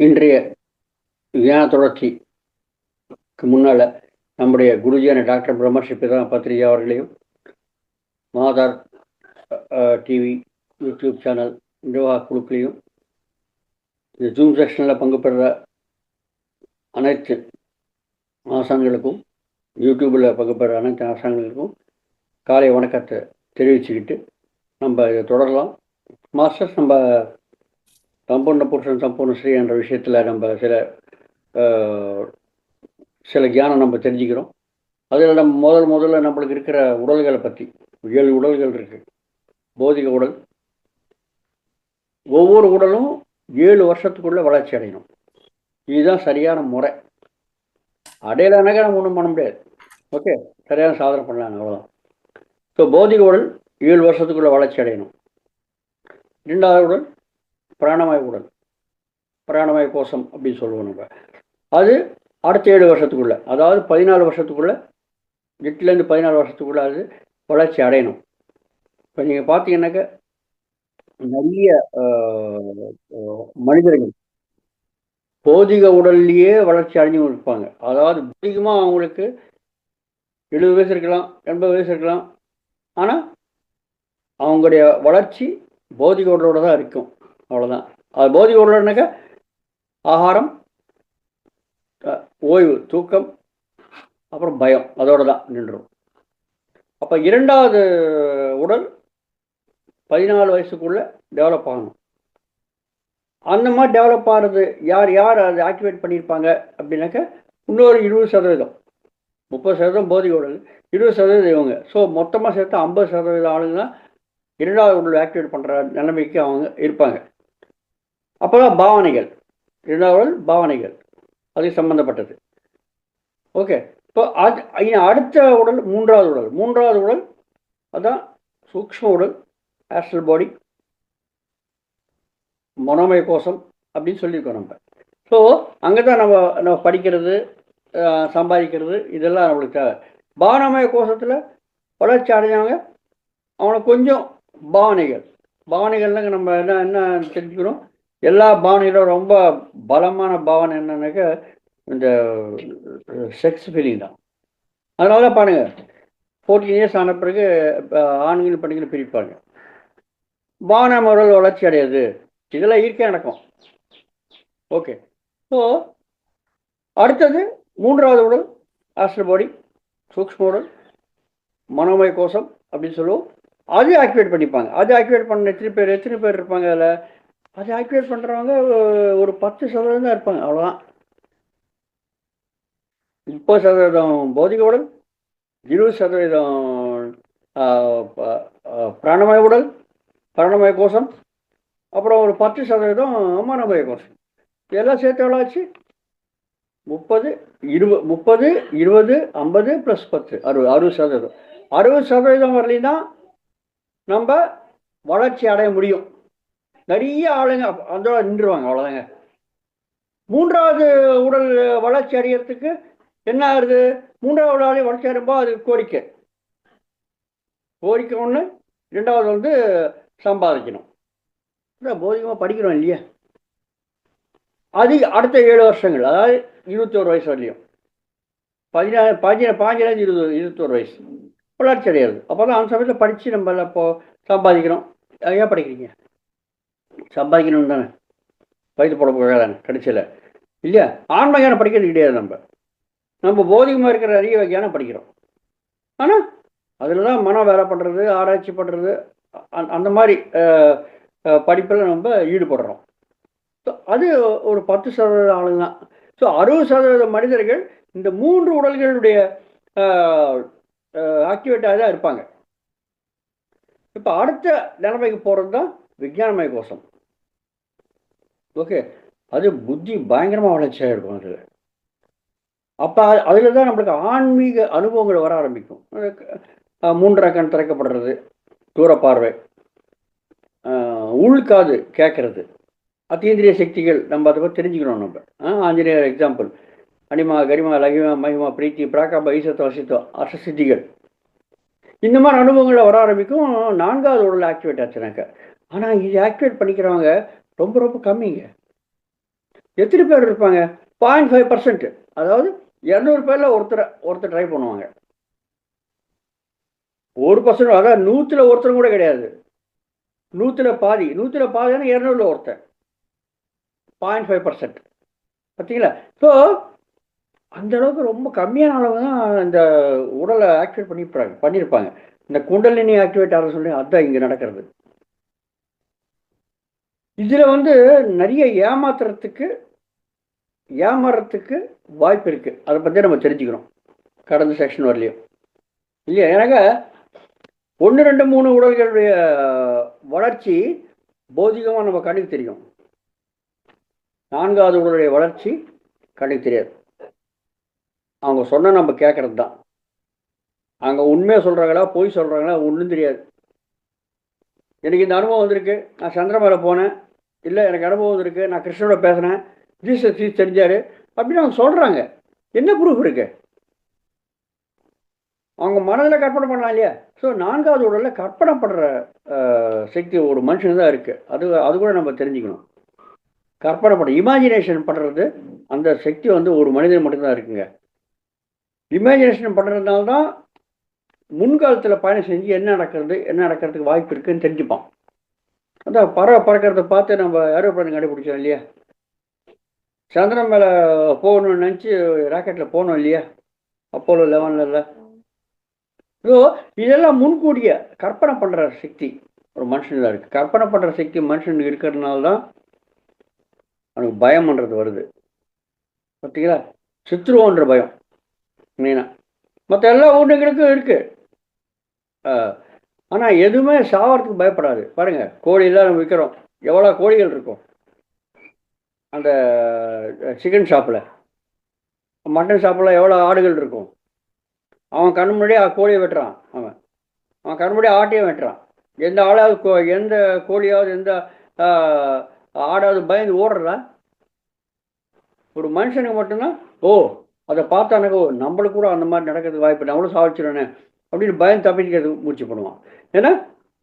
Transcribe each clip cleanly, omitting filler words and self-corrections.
இன்றைய தியான தொடர்ச்சிக்கு முன்னால் நம்முடைய குருஜியான டாக்டர் பிரம்மர்ஷி பிரதான் பத்ரிஜா அவர்களையும் மாதார் டிவி யூடியூப் சேனல் நிர்வாக குழுக்களையும் இந்த ஜூம் செஷனில் பங்கு பெறுற அனைத்து ஆசான்களுக்கும் யூடியூப்பில் பங்கு பெறுற அனைத்து ஆசான்களுக்கும் காலை வணக்கத்தை தெரிவிச்சுக்கிட்டு நம்ம இதை தொடரலாம். மாஸ்டர்ஸ், நம்ம சம்பூர்ண புருஷன் சம்பூர்ண ஸ்ரீ என்ற விஷயத்தில் நம்ம சில தியானம் நம்ம தெரிஞ்சுக்கிறோம். அதில் நம்ம முதல்ல நம்மளுக்கு இருக்கிற உடல்களை பற்றி 7 உடல்கள் இருக்கு. பௌதிக உடல், ஒவ்வொரு உடலும் 7 வருஷத்துக்குள்ள வளர்ச்சி அடையணும். இதுதான் சரியான முறை. அடையலைனாக்கா நம்ம ஒன்றும் பண்ண முடியாது. ஓகே, சரியான சாதனை பண்ணலாங்க, அவ்வளோதான். ஸோ பௌதிக உடல் 7 வருஷத்துக்குள்ள வளர்ச்சி அடையணும். 2வது உடல் பிராணமய உடல், பிராணமய கோஷம் அப்படின்னு சொல்லுவோம் நம்ம. அது அடுத்த 7 வருஷத்துக்குள்ள, அதாவது 14 வருஷத்துக்குள்ள, 8லேருந்து 14 வருஷத்துக்குள்ள அது வளர்ச்சி அடையணும். இப்போ நீங்கள் பார்த்தீங்கன்னாக்க நிறைய மனிதர்கள் பௌதிக உடல்லையே வளர்ச்சி அடைஞ்சு இருப்பாங்க. அதாவது அதிகமாக அவங்களுக்கு 70 வயசு இருக்கலாம், 80 வயசு இருக்கலாம். ஆனால் அவங்களுடைய வளர்ச்சி பௌதிக உடலோட தான் இருக்கும், அவ்வளோதான். அது பௌதிக உடல்னாக்கா ஆகாரம், ஓய்வு, தூக்கம், அப்புறம் பயம், அதோட தான் நின்றுடும். அப்போ 2வது உடல் 14 வயசுக்குள்ளே டெவலப் ஆகணும். அந்த மாதிரி டெவலப் ஆகிறது யார் அதை ஆக்டிவேட் பண்ணியிருப்பாங்க அப்படின்னாக்கா இன்னொரு 20%, 30% பௌதிக உடல், 20% இவங்க. ஸோ மொத்தமாக சேர்த்து 50% ஆளுங்க தான் 2வது உடல் ஆக்டிவேட் பண்ணுற நிலைமைக்கு அவங்க இருப்பாங்க. அப்போ தான் பாவனைகள், 2வது உடல் பாவனைகள் அதுக்கு சம்மந்தப்பட்டது. ஓகே, இப்போ அடுத்த உடல் 3வது உடல். 3வது உடல் அதுதான் சூக்ஷ்ம உடல், ஆஸ்ட்ரல் பாடி, மனோமய கோஷம் அப்படின்னு சொல்லியிருக்கோம் நம்ம. ஸோ அங்கே தான் நம்ம படிக்கிறது, சம்பாதிக்கிறது, இதெல்லாம் நம்மளுக்கு தேவை. பாவனமய கோஷத்தில் வளர்ச்சி அடைஞ்சவங்க அவனுக்கு கொஞ்சம் பாவனைகள்னாக்க நம்ம என்ன தெரிஞ்சுக்கிறோம், எல்லா பாவனைகளும் ரொம்ப பலமான பாவனை என்னன்னாக்க இந்த செக்ஸ் ஃபீலிங் தான். அதனால தான் பாருங்க 14 இயர்ஸ் ஆன பிறகு ஆண்கள் பெண்கள் பிரிப்பாங்க. பாவனை உடல் வளர்ச்சி அடையாது, இதெல்லாம் இயற்கையாக நடக்கும். ஓகே, ஸோ அடுத்தது 3வது உடல் ஆஸ்ட்ரல் பாடி, சூக்ஷ்ம உடல், மனோமய கோஷம் அப்படின்னு சொல்லுவோம். அது ஆக்டிவேட் பண்ணிப்பாங்க. அது ஆக்டிவேட் பண்ண எத்தனை பேர் இருப்பாங்க அதில்? அது ஆக்டிவேட் பண்ணுறவங்க ஒரு 10% தான் இருப்பாங்க, அவ்வளோதான். 30% பௌதிக உடல், 20% பிராணமய உடல், பிராணமய கோஷம், அப்புறம் ஒரு 10% மனோமய கோஷம். இதெல்லாம் சேர்த்து எவ்வளோ ஆச்சு? 30, 20, 50 + 10, 60%. 60% வரலையும் தான் நம்ம வளர்ச்சி அடைய முடியும். நிறைய ஆளுங்க அதோட நின்றுவாங்க, அவ்வளோதாங்க. 3வது உடல் வளர்ச்சி அடைகிறதுக்கு என்ன ஆகுது? 3வது உடல் வளர்ச்சி அடையும்போது அது கோரிக்கை 1, 2வது சம்பாதிக்கணும். போதிகமாக படிக்கிறோம் இல்லையா? அது அடுத்த 7 வருஷங்கள், அதாவது 21 வயசு வரலையும், 15 21 வயசு வளர்ச்சி அடையாது. அப்போ தான் அந்த சமயத்தில் படித்து நம்ம இப்போ சம்பாதிக்கிறோம். ஏன் படிக்கிறீங்க? சம்பாதிக்கணும் தானே, வயது போட போக தானே கடைசியில், இல்லையா? ஆன்ம ஞானம் படிக்கிறது கிடையாது. நம்ம போதிகமாக இருக்கிற நிறைய வகையான படிக்கிறோம். ஆனால் அதில் தான் மனம் வேலை பண்ணுறது, ஆராய்ச்சி பண்ணுறது, அந்த மாதிரி படிப்பில் நம்ம ஈடுபடுறோம். ஸோ அது ஒரு 10% ஆளுங்க தான். ஸோ 60% மனிதர்கள் இந்த 3 உடல்களுடைய ஆக்டிவேட்டாக தான் இருப்பாங்க. இப்போ அடுத்த நிலைமைக்கு போகிறது தான் விஞ்ஞானமய கோஷம். ஓகே, அது புத்தி பயங்கரமாக வளர்ச்சியாக இருக்கும். அதில் அப்போ அதில் தான் நம்மளுக்கு ஆன்மீக அனுபவங்கள் வர ஆரம்பிக்கும். 3 கண் திறக்கப்படுறது, தூரப்பார்வை, உள்காது கேட்கறது, அத்தீந்திரிய சக்திகள் நம்ம அதை பற்றி தெரிஞ்சுக்கணும். நம்ம ஆஞ்சநேயர் எக்ஸாம்பிள், அனிமா கரிமா லகிமா மகிமா பிரீத்தி பிராகாப ஈசத்துவ அசித்துவ அசசித்திகள், இந்த மாதிரி அனுபவங்களை வர ஆரம்பிக்கும் 4வது உடல் ஆக்டிவேட் ஆச்சுனாக்க. ஆனால் இது ஆக்டிவேட் பண்ணிக்கிறவங்க ரொம்ப ரொம்ப கம்மிங்க. எத்தனை பேர் இருப்பாங்க? 0.5%. அதாவது 200 பேரில் ஒருத்தர் ட்ரை பண்ணுவாங்க. 1%, அதாவது 100ல் ஒருத்தர் கூட கிடையாது. 100ல் பாதி 200ல் ஒருத்தர். 0.5%. பார்த்தீங்களா? ஸோ அந்த அளவுக்கு ரொம்ப கம்மியான அளவு தான் இந்த உடலை ஆக்டிவேட் பண்ணியிருப்பாங்க. இந்த குண்டலினி ஆக்டிவேட் ஆக சொல்லி அதுதான் இங்கே நடக்கிறது. இதில் நிறைய ஏமாறத்துக்கு வாய்ப்பு இருக்குது. அதை பற்றி நம்ம தெரிஞ்சுக்கணும் கடந்த செக்ஷன் வரலையும் இல்லையா. எனக்கு 1, 2, 3 உடல்களுடைய வளர்ச்சி பௌதிகமாக நம்ம கண்ணுக்கு தெரியும். 4வது உடலுடைய வளர்ச்சி கண்ணுக்கு தெரியாது. அவங்க சொன்ன நம்ம கேட்கறது தான். அவங்க உண்மையாக சொல்கிறாங்களா பொய் சொல்கிறாங்களா ஒன்றும் தெரியாது. எனக்கு இந்த அனுபவம் வந்திருக்கு, நான் சந்திரமலை போனேன், இல்லை எனக்கு அனுபவம் வந்திருக்கு, நான் கிருஷ்ணனோட பேசினேன், ஜீசஸ் தெரிஞ்சார் அப்படின்னு அவங்க சொல்கிறாங்க. என்ன ப்ரூஃப் இருக்கு? அவங்க மனதில் கற்பனை பண்ணலாம் இல்லையா? ஸோ 4வது உடலில் கற்பனை பண்ணுற சக்தி ஒரு மனுஷனுக்கு தான் இருக்குது. அது கூட நம்ம தெரிஞ்சுக்கணும். கற்பனை பண்ண இமேஜினேஷன் பண்ணுறது அந்த சக்தி ஒரு மனிதன் மட்டும்தான் இருக்குங்க. இமேஜினேஷன் பண்ணுறதுனால தான் முன்காலத்தில் பயணம் செஞ்சு என்ன நடக்கிறதுக்கு வாய்ப்பு இருக்குன்னு தெரிஞ்சுப்பான். அதான் பறவை பறக்கிறத பார்த்து நம்ம ஏரோப்ளேன் கண்டுபிடிச்சோம் இல்லையா. சந்திரன் மேலே போகணும்னு நினச்சி ராக்கெட்டில் போனோம் இல்லையா, அப்போலோ 11 ஸோ இதெல்லாம் முன்கூடிய கற்பனை பண்ணுற சக்தி ஒரு மனுஷனுக்கு தான் இருக்குது. கற்பனை பண்ணுற சக்தி மனுஷனுக்கு இருக்கிறதுனால தான் அவனுக்கு பயம் பண்ணுறது வருது. பார்த்தீங்களா? சித்ருவோன்ற பயம் மெயினாக. மற்ற எல்லா உயிரினங்களுக்கும் இருக்குது. ஆனால் எதுவுமே சாவறதுக்கு பயப்படாது. பாருங்கள், கோழியெல்லாம் நம்ம விற்கிறோம், எவ்வளோ கோழிகள் இருக்கும் அந்த சிக்கன் ஷாப்பில். மட்டன் ஷாப்பில் எவ்வளோ ஆடுகள் இருக்கும். அவன் கண் முன்னாடியே கோழியை வெட்டுறான், அவன் கண் முன்னாடியே ஆட்டையும் வெட்டுறான். எந்த ஆளாவது எந்த கோழியாவது எந்த ஆடாவது பயந்து ஓடுறதா? ஒரு மனுஷனுக்கு மட்டும்தான் அதை பார்த்தானக்கோ நம்மளுக்கு கூட அந்த மாதிரி நடக்கிறதுக்கு வாய்ப்பு, நம்மளும் சாதிச்சிடனே அப்படின்னு பயம் தப்பிக்கிறதுக்கு முயற்சி பண்ணுவான். ஏன்னா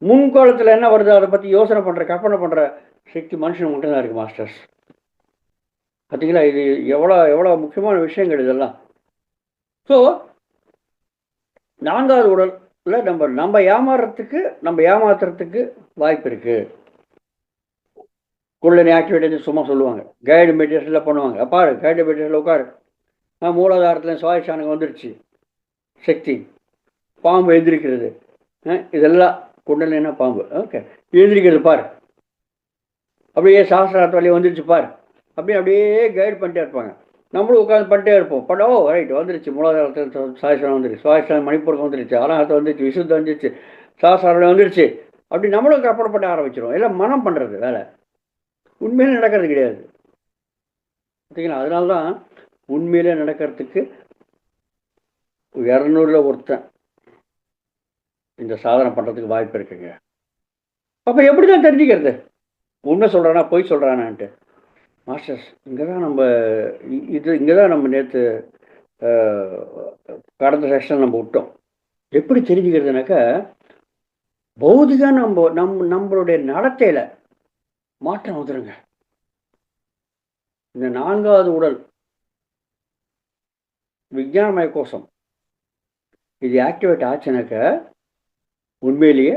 முன்காலத்தில் என்ன வருது அதை பற்றி யோசனை பண்ணுற கற்பனை பண்ணுற சக்தி மனுஷன் மட்டும்தான் இருக்குது மாஸ்டர்ஸ். பார்த்தீங்களா? இது எவ்வளோ முக்கியமான விஷயங்கள் இதெல்லாம். ஸோ 4வது உடலில் நம்ம ஏமாத்துறதுக்கு வாய்ப்பு இருக்குது. குள்ளனி ஆக்டிவிட்டி சும்மா சொல்லுவாங்க, கைடு மெடிடேஷனில் பண்ணுவாங்க. பாரு, கைடு மெடிடேஷனில் உட்காரு, மூலாதாரத்தில் சுவாசானுக்கு வந்துடுச்சு சக்தி, பாம்பு எந்திரிக்கிறது, இதெல்லாம் குண்டலினா பாம்பு. ஓகே, எந்திரிக்கிறது பாரு, அப்படியே சாஸ்திரார்த்த வழியே வந்துடுச்சு பாரு, அப்படியே கைடு பண்ணிட்டே இருப்பாங்க. நம்மளும் உட்காந்து பண்ணிட்டே இருப்போம். ரைட் வந்துருச்சு, மூலாதாரத்தில் சுவாசானம் வந்துருச்சு, சுவாசானம் மணிப்பூருக்கு வந்துருச்சு, அனாகத்தை வந்துருச்சு, விசுத்தம் வந்துருச்சு, சாஸ்திரம் வந்துருச்சு, அப்படி நம்மளும் கற்பனை பண்ண ஆரம்பிச்சிடும். எல்லாம் மனம் பண்ணுறது வேலை, உண்மையிலே நடக்கிறது கிடையாது. பார்த்தீங்களா? அதனால்தான் உண்மையிலே நடக்கிறதுக்கு 200ல் ஒருத்தன் இந்த சாதனை பண்ணுறதுக்கு வாய்ப்பு இருக்குங்க. அப்போ எப்படி தான் தெரிஞ்சுக்கிறது உண்மை சொல்கிறானா பொய் சொல்கிறானான்ட்டு? மாஸ்டர்ஸ், இங்கே தான் நம்ம நேற்று கடந்த செக்ஷன் நம்ம விட்டோம். எப்படி தெரிஞ்சுக்கிறதுனாக்கா, பௌதிகம் நம்மளுடைய நடத்தையில் மாற்றம் வந்துடுங்க. இந்த 4வது உடல் விஞ்ஞானமய கோஷம் இது ஆக்டிவேட் ஆச்சுனாக்க உண்மையிலேயே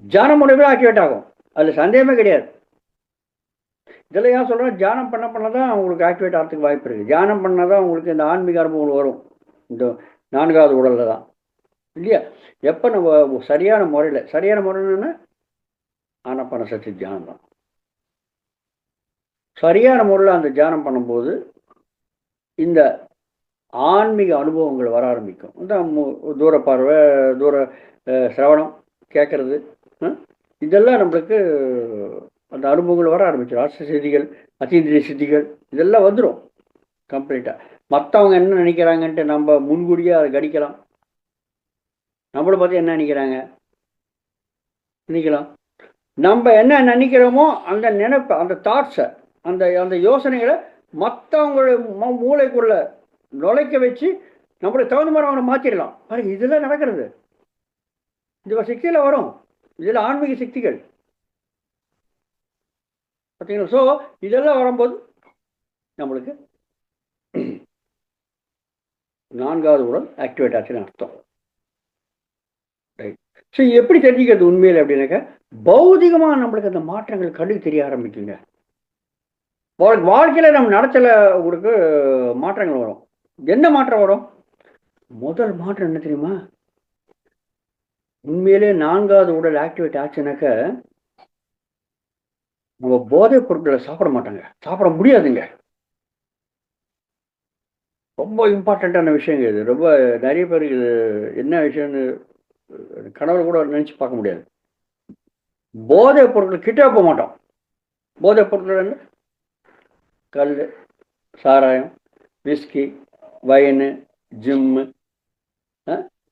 தியானம் முறையில் ஆக்டிவேட் ஆகும். அதில் சந்தேகமே கிடையாது. இதில் ஏன் சொல்கிறேன், தியானம் பண்ண தான் அவங்களுக்கு ஆக்டிவேட் ஆகிறதுக்கு வாய்ப்பு இருக்குது. தியானம் பண்ணால் தான் உங்களுக்கு இந்த ஆன்மீக அனுபவங்கள் வரும். இந்த 4வது உடலில் தான் இல்லையா. எப்போ நம்ம சரியான முறைன்னு ஆனாபான சக்தி தியானம் தான். சரியான முறையில் அந்த தியானம் பண்ணும்போது இந்த ஆன்மீக அனுபவங்கள் வர ஆரம்பிக்கும். இந்த தூர பார்வை, தூர சிரவணம், கேட்கறது, இதெல்லாம் நம்மளுக்கு அந்த அனுபவங்கள் வர ஆரம்பிச்சிடும். அரச செய்திகள், அத்தீந்திரிய சித்திகள் இதெல்லாம் வந்துடும் கம்ப்ளீட்டாக. மற்றவங்க என்ன நினைக்கிறாங்கன்ட்டு நம்ம முன்கூடியே அதை கணிக்கலாம். நம்மளை பற்றி என்ன நினைக்கலாம். நம்ம என்ன நினைக்கிறோமோ அந்த நினைப்பை, அந்த தாட்ஸை, அந்த யோசனைகளை மற்றவங்களுடைய மூளைக்குள்ள நுழைக்க வச்சு நம்மளுக்கு தகுந்த மாதிரி அவனை மாற்றிடலாம். பாருங்க, இதெல்லாம் நடக்கிறது. இந்த சக்தியில் வரும், இதில் ஆன்மீக சக்திகள் பார்த்தீங்களா. ஸோ இதெல்லாம் வரும்போது நம்மளுக்கு நான்காவது உடல் ஆக்டிவேட் ஆச்சுன்னு அர்த்தம். ரைட். ஸோ எப்படி தெரிஞ்சுக்கிறது உண்மையில் அப்படின்னாக்கா, பௌதிகமாக நம்மளுக்கு அந்த மாற்றங்கள் கண்ணுக்கு தெரிய ஆரம்பிக்குங்க. வாழ்க்கையில் நம்ம நடத்தல உங்களுக்கு மாற்றங்கள் வரும். என்ன மாற்றம் வரும்? முதல் மாற்றம் என்ன தெரியுமா? உண்மையிலே நான்காவது உடல் ஆக்டிவேட் ஆச்சுனாக்க நம்ம போதைப் பொருட்களை சாப்பிட மாட்டாங்க, சாப்பிட முடியாதுங்க. ரொம்ப இம்பார்ட்டண்ட்டான விஷயங்க இது. ரொம்ப நிறைய பேருக்கு இது என்ன விஷயம்னு கனவுல கூட நினைச்சு பார்க்க முடியாது. போதைப் பொருட்கள் கிட்டே போக மாட்டோம். போதைப் பொருட்கள் கல், சாராயம், விஸ்கி, வைனு, ஜிம்மு,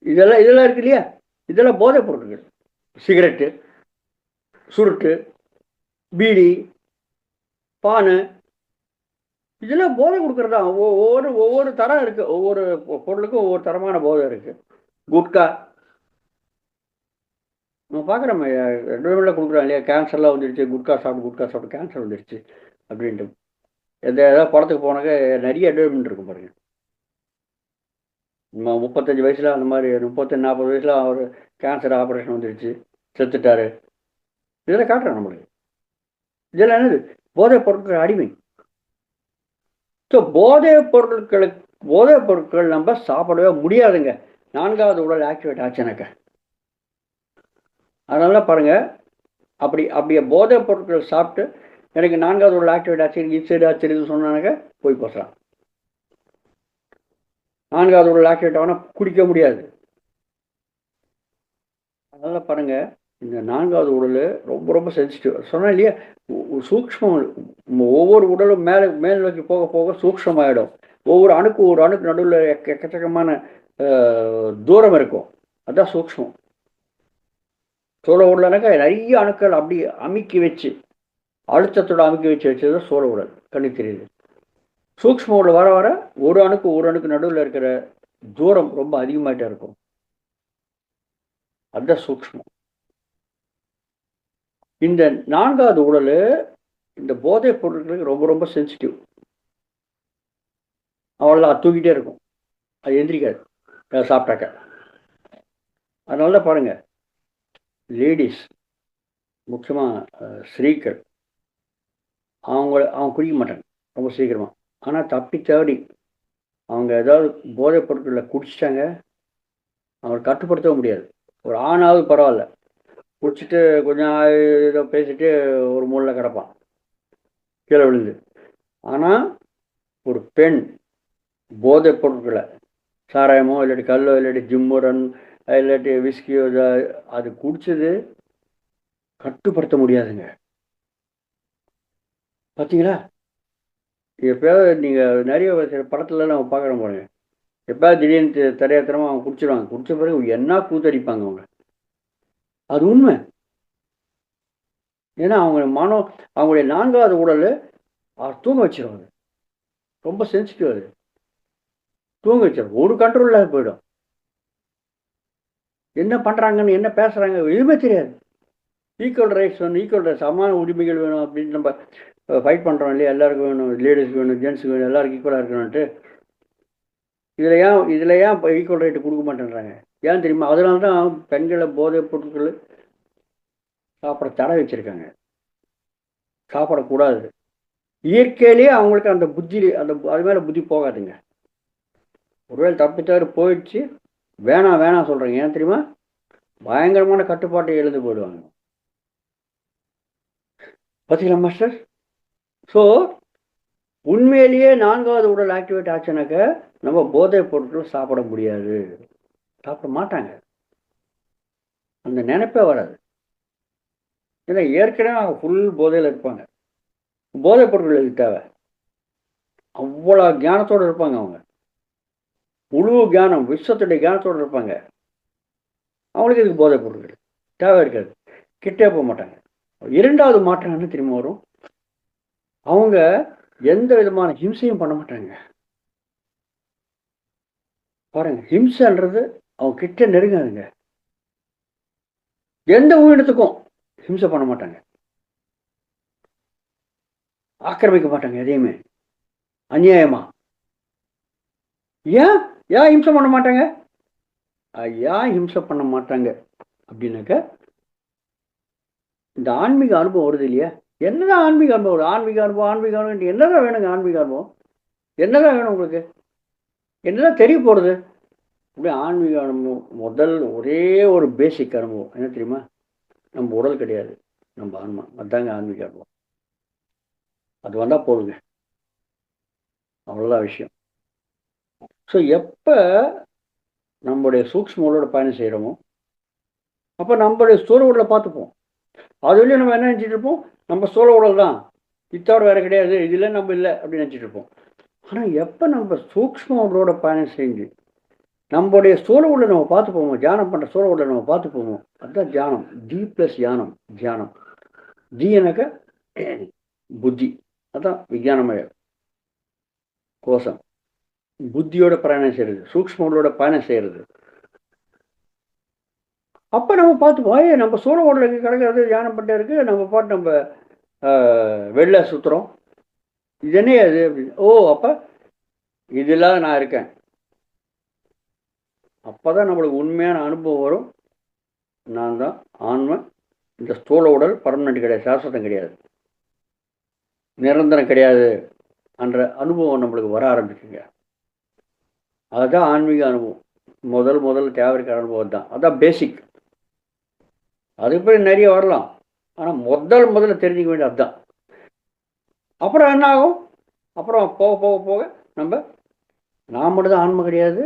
இதெல்லாம் இருக்கு இல்லையா? இதெல்லாம் போதைப் பொருட்கள். சிகரெட்டு, சுருட்டு, பீடி, பானு, இதெல்லாம் போதை கொடுக்கறதா. ஒவ்வொரு தரம் இருக்கு. ஒவ்வொரு பொருளுக்கும் ஒவ்வொரு தரமான போதை இருக்கு. குட்கா நம்ம பார்க்குறோம், ரெண்டு கொடுக்குறோம் இல்லையா? கேன்சர்லாம் வந்துடுச்சு, குட்கா சாப்பிட்டு கேன்சர் வந்துடுச்சு அப்படின்ட்டு. ஏதாவது படத்துக்கு போனாக்க நிறைய அட்வர்டைஸ்மெண்ட் இருக்கும் பாருங்க. 35 வயசுல அந்த மாதிரி 40 வயசுல அவர் கேன்சர் ஆப்ரேஷன் வந்துடுச்சு, செத்துட்டாரு, இதெல்லாம் காட்டுறோம் நம்மளுக்கு. இதெல்லாம் என்னது? போதைப் பொருட்கள் அடிமை. ஸோ போதைப் பொருட்கள் நம்ம சாப்பிடவே முடியாதுங்க, நான்காவது உடல் ஆக்டிவேட் ஆச்சுனாக்க. அதனால பாருங்க, அப்படியே போதைப் பொருட்கள் சாப்பிட்டு எனக்கு நான்காவது உடல் ஆக்டிவேட் ஆச்சு, இது சரி ஆச்சுன்னு சொன்னாக்க போய் போசலாம். நான்காவது உடல் ஆக்டிவேட் ஆனால் குடிக்க முடியாது. அதனால பாருங்க, இந்த நான்காவது உடல் ரொம்ப ரொம்ப சென்சிட்டிவ். சொன்னேன் இல்லையா, சூக்ஷ்மம். ஒவ்வொரு உடலும் மேல் நோக்கி போக போக சூக்ஷ்மமாயிடும். ஒவ்வொரு அணுக்கு நடுவில் எக்கச்சக்கமான தூரம் இருக்கும். அதுதான் சூக்ஷ்மம். சோழ உடல்னாக்கா நிறைய அணுக்கள் அப்படி அமுக்கி வச்சு, அழுத்தத்தோட அமுக்கி வச்சது சோழ உடல் கண்ணு தெரியுது. சூக்ஷ்ம உடல் வர வர ஒரு அணுக்கு நடுவில் இருக்கிற தூரம் ரொம்ப அதிகமாயிட்டே இருக்கும். அதுதான் சூக்ஷ்மம். இந்த நான்காவது உடல் இந்த போதைப் பொருட்களுக்கு ரொம்ப ரொம்ப சென்சிட்டிவ். அவ்வளோதான், தூக்கிட்டே இருக்கும், அது எந்திரிக்காது சாப்பிட்டாக்க. அதனால தான் பாருங்க, லேடிஸ் முக்கியமாக ஸ்ரீக்கள் அவங்க குடிக்க மாட்டாங்க ரொம்ப சீக்கிரமாக. ஆனால் தப்பி தவறி அவங்க ஏதாவது போதைப் பொருட்களில் குடிச்சிட்டாங்க, அவங்களை கட்டுப்படுத்தவும் முடியாது. ஒரு ஆணாவது பரவாயில்ல, குடிச்சிட்டு கொஞ்சம் இதை பேசிட்டு ஒரு மூலையில் கிடப்பான் கீழே விழுந்து. ஆனால் ஒரு பெண் போதைப் பொருட்களை, சாராயமோ இல்லாட்டி கல்லோ இல்லாட்டி ஜிம்மோ ரன் இல்லாட்டி விஸ்கியோ அது குடிச்சது கட்டுப்படுத்த முடியாதுங்க. பார்த்தீங்களா? எப்பயாவது நீங்கள் நிறைய படத்துலலாம் நம்ம பார்க்குறோம் பாருங்க, எப்பயாவது திடீர்னு தரையாத்திரமா அவங்க குடிச்சிடுவாங்க. குடிச்ச பிறகு என்ன கூத்தடிப்பாங்க அவங்க. அது உண்மை. ஏன்னா அவங்களுடைய நான்காவது உடல் தூங்க வச்சிருவாங்க. ரொம்ப சென்சிட்டிவ். அது தூங்க வச்சிடும், ஒரு கண்ட்ரோல் இல்லாத போயிடும். என்ன பண்ணுறாங்கன்னு, என்ன பேசுகிறாங்க எதுவுமே தெரியாது. ஈக்குவல் ரைட்ஸ் வேணும், ஈக்குவல் ரைட்ஸ், சமான உரிமைகள் வேணும் அப்படின்னு நம்ம ஃபைட் பண்ணுறோம் இல்லையா? எல்லாருக்கும் வேணும், லேடிஸ்க்கு வேணும், ஜென்ஸுக்கு வேணும், எல்லாருக்கும் ஈக்குவலாக இருக்கணும்ன்ட்டு. இதில் ஏன் இப்போ ஈக்குவல் ரைட்டு கொடுக்க மாட்டேன்றாங்க? ஏன் தெரியுமா? அதனால தான் பெண்களை போதைப் பொருட்கள் சாப்பிட தடை வச்சுருக்காங்க. சாப்பிடக்கூடாது. இயற்கையிலேயே அவங்களுக்கு அந்த புத்தி, அது மேலே புத்தி போகாதுங்க. ஒருவேளை தப்பித்தவறு போயிடுச்சு, வேணாம் சொல்கிறேங்க. ஏன் தெரியுமா? பயங்கரமான கட்டுப்பாட்டை எழுந்து போயிடுவாங்க. பார்த்தீங்களா மாஸ்டர்? ஸோ உண்மையிலேயே நான்காவது உடல் ஆக்டிவேட் ஆச்சுனாக்க நம்ம போதைப் பொருட்கள் சாப்பிட முடியாது, சாப்பிட மாட்டாங்க. அந்த நினைப்பே வராது. ஏன்னா ஏற்கனவே அவங்க ஃபுல் போதையில் இருப்பாங்க. போதைப் பொருட்கள் எதுக்கு தேவை? அவ்வளோ ஞானத்தோடு இருப்பாங்க அவங்க. முழு ஞானம், விஸ்வத்துடைய ஞானத்தோடு இருப்பாங்க. அவங்களுக்கு இதுக்கு போதைப் பொருட்கள் தேவை இருக்காது, கிட்டே போக மாட்டாங்க. இரண்டாவது மாற்றம் என்ன தெரியுமா வரும்? அவங்க எந்த விதமான ஹிம்சையும் பண்ண மாட்டாங்க. பாருங்க, ஹிம்சைன்றது அவங்க கிட்ட நெருங்காதுங்க. எந்த உயிரினத்துக்கும் ஹிம்சை பண்ண மாட்டாங்க, ஆக்கிரமிக்க மாட்டாங்க எதையுமே. அநியாயமா? ஏன் ஏன் ஹிம்சை பண்ண மாட்டாங்க? ஏன் ஹிம்சை பண்ண மாட்டாங்க அப்படின்னாக்க, இந்த ஆன்மீக அனுபவம் வருது இல்லையா? என்னதான் ஆன்மீக அனுபவம் வருது? ஆன்மீக அனுபவம் என்னதான் வேணுங்க? ஆன்மீக அனுபவம் என்னதான் வேணும் உங்களுக்கு? என்னதான் தெரிய போகிறது? அப்படியே ஆன்மீக அனுபவம் முதல் ஒரே ஒரு பேசிக் அனுபவம் என்ன தெரியுமா? நம்ம உடல் கிடையாது, நம்ம ஆன்மா. அதுதாங்க ஆன்மீக அனுபவம். அது வந்தால் போதுங்க, அவ்வளோதான் விஷயம். ஸோ எப்போ நம்முடைய சூக்ஷ்ம உடலோட பயணம் செய்கிறோமோ அப்போ நம்மளுடைய ஸ்தூல உடலை பார்த்துப்போம். அதுலேயும் நம்ம என்ன நினச்சிட்டு இருப்போம்? நம்ம ஸ்தூல உடல் தான், இத்தோட வேறு கிடையாது, இதில் நம்ம இல்லை அப்படின்னு நினச்சிட்டு இருப்போம். ஆனால் எப்போ நம்ம சூக்ஷ்ம உடலோட பயணம் செஞ்சு நம்முடைய ஸ்தூல உடலை நம்ம பார்த்து போவோம், தியானம் பண்ணுற ஸ்தூல உடலை நம்ம பார்த்து போவோம், அதுதான் தியானம். டி ப்ளஸ் தியானம். தியானம் டி எனக்கு புத்தி, அதுதான் விஞ்ஞானமய கோஷம். புத்தியோட பயணம் செய்கிறது, சூக்ஷ்ம உடலோட பயணம் செய்கிறது. அப்போ நம்ம பார்த்துப்போம், நம்ம சூழ உடலுக்கு கிடக்கிறது தியானம் பண்ணிட்டே இருக்குது, நம்ம பாட்டு நம்ம வெளில சுற்றுறோம், இது என்ன அது அப்படின்னு. ஓ, அப்போ இதெல்லாம் நான் இருக்கேன். அப்போ தான் நம்மளுக்கு உண்மையான அனுபவம் வரும். நான் தான் ஆன்மை, இந்த ஸ்தூல உடல் பர்மனெண்ட் கிடையாது, சாஸ்வதம் கிடையாது, நிரந்தரம் கிடையாது என்ற அனுபவம் நம்மளுக்கு வர ஆரம்பிக்குங்க. அதுதான் ஆன்மீக அனுபவம். முதல் தேவை இருக்கிற அனுபவம் தான், அதுதான் பேசிக். அதுக்கு பிறகு நிறைய வரலாம், ஆனால் முதல்ல தெரிஞ்சுக்க வேண்டியது அதுதான். அப்புறம் என்ன ஆகும்? அப்புறம் போக போக போக நான் மட்டும் தான் ஆன்மை கிடையாது,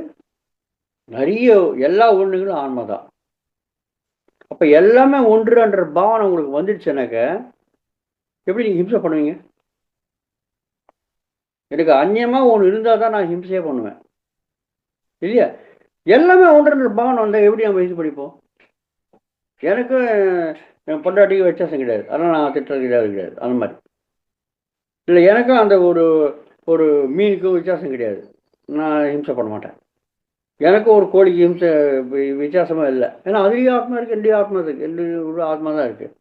நிறைய எல்லா ஒன்றுகளும் ஆன்மை தான். அப்போ எல்லாமே ஒன்றுன்ற பாவனை உங்களுக்கு வந்துடுச்சுனாக்க எப்படி நீங்கள் ஹிம்சை பண்ணுவீங்க? எனக்கு அந்நியமாக ஒன்று இருந்தால் தான் நான் ஹிம்சையே பண்ணுவேன் இல்லையா? எல்லாமே ஒன்றுன்ற பாவனை வந்தால் எப்படி நம்ம இது படிப்போம்? எனக்கு என் பொண்டாட்டிக்கு வித்தியாசம் கிடையாது, அதனால் நான் திட்டுறது கிடையாது அந்த மாதிரி. இல்லை, எனக்கும் அந்த ஒரு மீனுக்கும் வித்தியாசம் கிடையாது, நான் ஹிம்சை பண்ண மாட்டேன். எனக்கும் ஒரு கோழிக்கு ஹிம்சை வித்தியாசமாக இல்லை, ஏன்னா அதுலேயும் ஆத்மா இருக்குது, என்னுடைய ஆத்மா இருக்குது, என்னுடைய ஆத்மா தான் இருக்குது.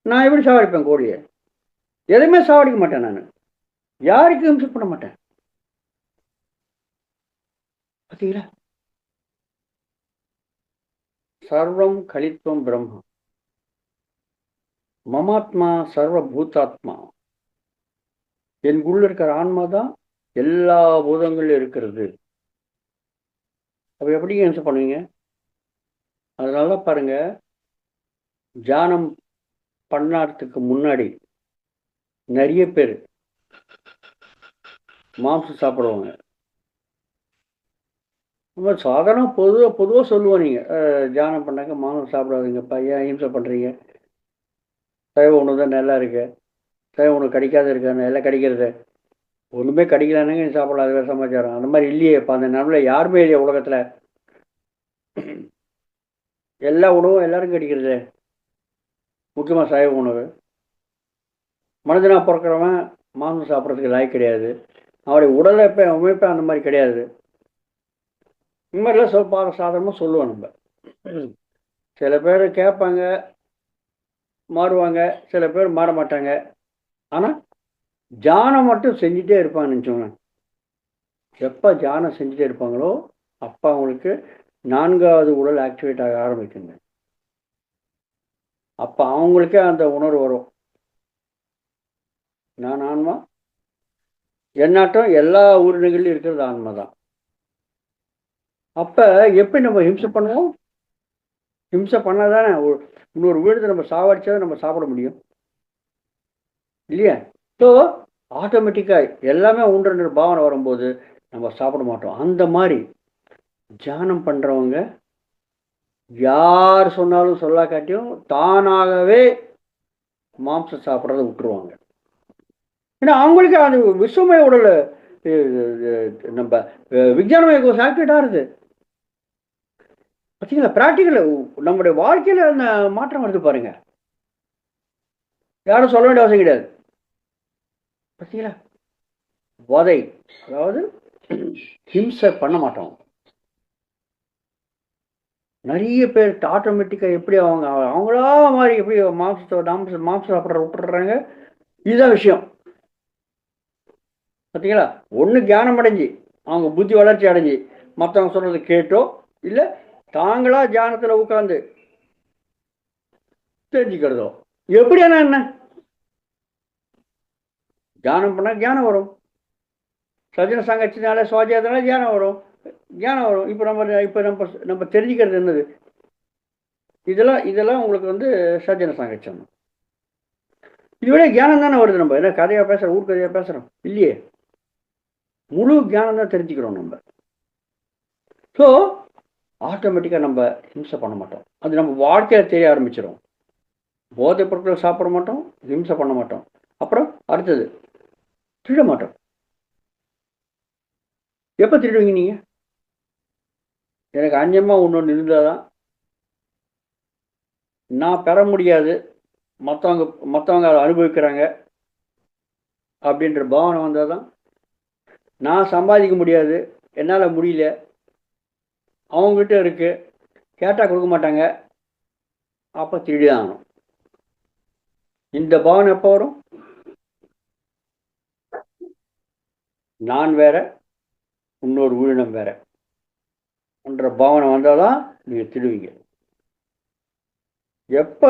நான் எப்படி சாவடிப்பேன் கோழியை? எதுவுமே சாவடிக்க மாட்டேன், நான் யாருக்கும் ஹிம்சை பண்ண மாட்டேன். பார்த்தீங்களா? சர்வம் கலித்வம் பிரம்மம் மமாத்மா சர்வ பூதாத்மா. என் உள்ள இருக்கிற ஆன்மா தான் எல்லா பூதங்களும் இருக்கிறது. அப்போ எப்படி ஹிம்சை பண்ணுவீங்க? அதனால பாருங்க, தியானம் பண்ணாததுக்கு முன்னாடி நிறைய பேர் மாംசம் சாப்பிடுவாங்க. நம்ம சாதாரண பொதுவாக சொல்லுவோம், நீங்கள் தியானம் பண்ணாக்க மாംசம் சாப்பிடாதீங்கப்பா, ஏன் ஹிம்சை பண்ணுறீங்க, சைவ உணவு தான் நல்லா இருக்கு, சைவ உணவு கிடைக்காத இருக்கான்னு எல்லாம் கிடைக்கிறது, ஒன்றுமே கிடைக்கலானுங்க நீ சாப்பிடலாம், அது வேறு சமாச்சாரம். அந்த மாதிரி இல்லையேப்பா, அந்த நிலவில் யாருமே இல்லையா உலகத்தில், எல்லா உணவும் எல்லாரும் கிடைக்கிறது, முக்கியமாக சைவ உணவு. மனிதனாக பிறக்கிறவன் மாംசம் சாப்பிட்றதுக்கு லாய்க்கு கிடையாது, அவருடைய உடலை அமைப்பே அந்த மாதிரி கிடையாது. இந்த மாதிரிலாம் சாதாரணமாக சொல்லுவோம் நம்ம. சில பேர் கேட்பாங்க, மாறுவாங்க, சில பேர் மாற மாட்டாங்க. ஆனால் தியானம் மட்டும் செஞ்சுட்டே இருப்பாங்கன்னு நினச்சோங்க. எப்போ தியானம் செஞ்சுட்டே இருப்பாங்களோ அப்போ அவங்களுக்கு 4வது உடல் ஆக்டிவேட் ஆக ஆரம்பிக்குங்க. அப்போ அவங்களுக்கே அந்த உணர்வு வரும், நான் ஆன்மா, என்னாட்டம் எல்லா உயிரினங்களிலும் இருக்கிறது ஆன்மா தான். அப்போ எப்படி நம்ம ஹிம்சை பண்ணுவோம்? ஹிம்சை பண்ணால் தானே இன்னொரு வீடு நம்ம சாவடிச்சா நம்ம சாப்பிட முடியும் இல்லையா? ஸோ ஆட்டோமேட்டிக்காக எல்லாமே ஒன்று பாவனை வரும்போது நம்ம சாப்பிட மாட்டோம். அந்த மாதிரி தியானம் பண்ணுறவங்க யார் சொன்னாலும் சொல்லாக்காட்டியும் தானாகவே மாம்சம் சாப்பிட்றத விட்டுருவாங்க. ஏன்னா அவங்களுக்கு அது விஸ்வமய உடல், நம்ம விஞ்ஞானமய கோர்ஸ் ஆக்டிவேட் ஆகுது. பார்த்தீங்களா? ப்ராக்டிக்கல் நம்முடைய வாழ்க்கையில் அந்த மாற்றம் வருது பாருங்க, யாரும் சொல்ல வேண்டிய அவசியம் கிடையாது. பார்த்தீங்களா? வதை, அதாவது ஹிம்சை பண்ண மாட்டோம். நிறைய பேர் ஆட்டோமேட்டிக்காக எப்படி அவங்களா மாதிரி எப்படி மாம்சம் சாப்பிட்ற விட்டுடுறாங்க. இதுதான் விஷயம். பார்த்தீங்களா? ஒன்று தியானம் அடைஞ்சு அவங்க புத்தி வளர்ச்சி அடைஞ்சு மற்றவங்க சொல்கிறது கேட்டோ இல்லை தாங்களாக தியானத்தில் உட்காந்து தெரிஞ்சுக்கிறதோ. எப்படியானா என்ன, தியானம் பண்ணால் தியானம் வரும், சஜன சங்கத்தினால சுவாத்தியாயத்தினால தியானம் வரும், தியானம் வரும். இப்போ நம்ம நம்ம தெரிஞ்சுக்கிறது என்னது? இதெல்லாம் உங்களுக்கு வந்து சஜன சாங்கச்சம். இதுவிட தியானம் தானே வருது. நம்ம என்ன கதையாக பேசுகிறோம், ஊர்க்கதையாக பேசுகிறோம் இல்லையே. முழு தியானம் தான் தெரிஞ்சுக்கிறோம் நம்ம. ஸோ ஆட்டோமேட்டிக்காக நம்ம ஹிம்சை பண்ண மாட்டோம். அது நம்ம வாழ்க்கையில் தெரிய ஆரம்பிச்சிடும். போதைப் பொருட்களை சாப்பிட மாட்டோம், ஹிம்சை பண்ண மாட்டோம். அப்புறம் அடுத்தது திருட மாட்டோம். எப்போ திருடுவீங்க நீங்கள்? எனக்கு அஞ்சமாக ஒன்று இருந்தால் தான், நான் பெற முடியாது, மற்றவங்க அதை அனுபவிக்கிறாங்க அப்படின்ற பாவனை வந்தால் தான், நான் சம்பாதிக்க முடியாது, என்னால் முடியல, அவங்ககிட்ட இருக்குது, கேட்டால் கொடுக்க மாட்டாங்க, அப்போ திருடி தான் ஆகணும். இந்த பாவனை எப்போ வரும்? நான் வேற, இன்னொரு உயிரினம் வேற என்ற பாவனை வந்தால் தான் நீங்கள் திருடுவீங்க. எப்போ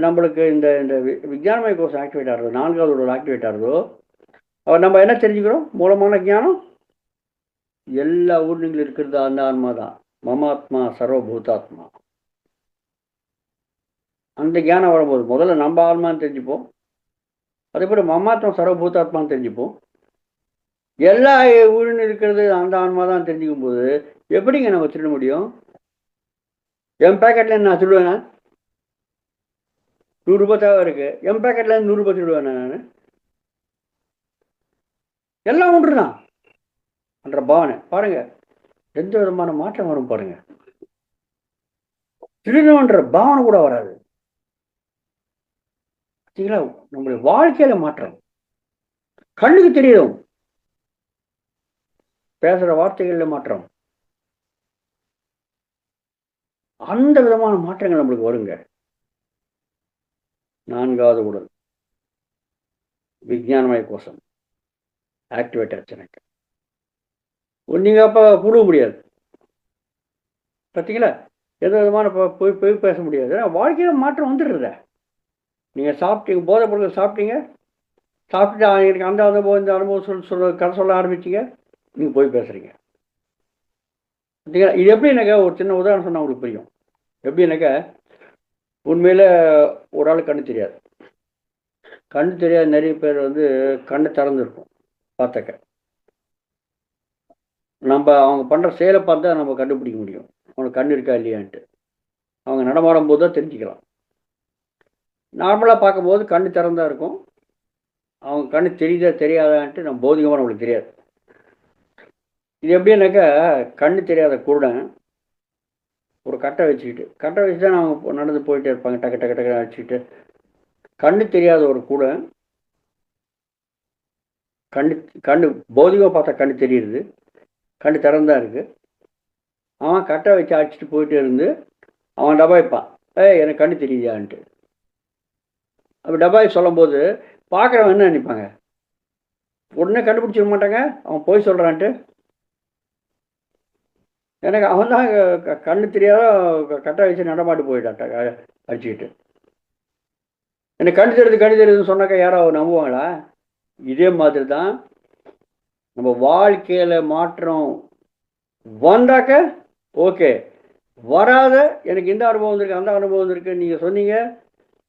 நம்மளுக்கு இந்த இந்த விஞ்ஞானமய கோர்ஸ் ஆக்டிவேட் ஆகிறதோ, 4வது உடல் ஆக்டிவேட் ஆகிறதோ, அவர் நம்ம என்ன தெரிஞ்சுக்கிறோம்? மூலமான ஞானம் எல்லா ஊர்களிலும் இருக்கிறது அந்த ஆன்மா தான். மமாத்மா சர்வபூதாத்மா. அந்த ஞானம் வரும்போது முதல்ல நம்ம ஆன்மான்னு தெரிஞ்சுப்போம், அதே போல் மமாத்மா சர்வபூதாத்மான்னு தெரிஞ்சுப்போம். எல்லா ஊரிலும் இருக்கிறது அந்த ஆன்மா தான் தெரிஞ்சுக்கும் போது எப்படிங்க நம்ம திருட முடியும்? என் பேக்கெட்டில் நான் திருடுவேனா? 100 ரூபாய் தேவை இருக்கு, என் பேக்கெட்ல 100 ரூபாய் திருடுவேனா? நான் எல்லாம் ஒன்று தான் என்ற பாவனை பாருங்க, எந்த விதமான மாற்றம் வரும் பாருங்க. திருடணுன்ற பாவனை கூட வராது. பார்த்தீங்களா? நம்மளுடைய வாழ்க்கையில மாற்றம் கண்ணுக்கு தெரியும், பேசுற வார்த்தைகள்ல மாற்றம், அந்த விதமான மாற்றங்கள் நம்மளுக்கு வருங்க. 4வது உடல் விஞ்ஞானமய கோஷம் ஆக்டிவேட் ஆச்சுனாக்க நீங்கள் அப்போ புழுவ முடியாது. பார்த்தீங்களா? எந்த விதமான போய் பேச முடியாது. வாழ்க்கையில் மாற்றம் வந்துடுறத. நீங்கள் சாப்பிட்டீங்க, போதை பொருட்கள் சாப்பிட்டீங்க, சாப்பிட்டுட்டு எனக்கு அந்த அனுபவம் இந்த அனுபவம் கதை சொல்ல ஆரம்பிச்சிங்க, நீங்கள் போய் பேசுகிறீங்க. பார்த்தீங்களா? இது எப்படி எனக்கு ஒரு சின்ன உதாரணம் சொன்னால் உங்களுக்கு புரியும். எப்படி எனக்கு உண்மையில் ஒரு ஆள் கண்ணு தெரியாது. கண்ணு தெரியாத நிறைய பேர் வந்து கண்ணை திறந்துருக்கும் பார்த்தாக்க. நம்ம அவங்க பண்ணுற செயலை பார்த்தா நம்ம கண்டுபிடிக்க முடியும் அவங்களுக்கு கண் இருக்கா இல்லையான்ட்டு. அவங்க நடமாடும் போது தான் தெரிஞ்சுக்கலாம். நார்மலாக பார்க்கும்போது கண்ணு திறந்தா இருக்கும், அவங்க கண்ணு தெரியுதா தெரியாதான்ட்டு நம்ம பௌதிகமாக நம்மளுக்கு தெரியாது. இது எப்படின்னாக்கா, கண்ணு தெரியாத குருடன் ஒரு கட்டை வச்சு தான் அவங்க நடந்து போயிட்டே இருப்பாங்க, டக்கு டக்கு டக்கு அடிச்சுக்கிட்டு. கண்ணு தெரியாத ஒரு குருடன் கண்ணு பௌதிகமாக பார்த்தா கண்ணு தெரியுது, கண்ணு திறந்தா இருக்கு, அவன் கட்டை வச்சு அடிச்சுட்டு போயிட்டே இருந்து அவன் டபாய்ப்பான், எனக்கு கண்ணு தெரியுதான்ட்டு. அப்போ டபாய் சொல்லும் போது பார்க்குறவன் என்ன நினைப்பாங்க? உடனே கண்டுபிடிச்சிட மாட்டாங்க அவன் போய் சொல்கிறான்ட்டு. எனக்கு அவன் தான் கண்ணு தெரியாத கட்டை வச்சு நடமாட்டு போயிட்டான் அடிச்சுக்கிட்டு. எனக்கு கண்ணு தெரியுதுன்னு சொன்னாக்கா யாரும் நம்புவாங்களா? இதே மாதிரி தான் நம்ம வாழ்க்கையில் மாற்றம் வந்தாக்க ஓகே, வராத எனக்கு இந்த அனுபவம் இருக்குது அந்த அனுபவம் இருக்குது நீங்கள் சொன்னீங்க,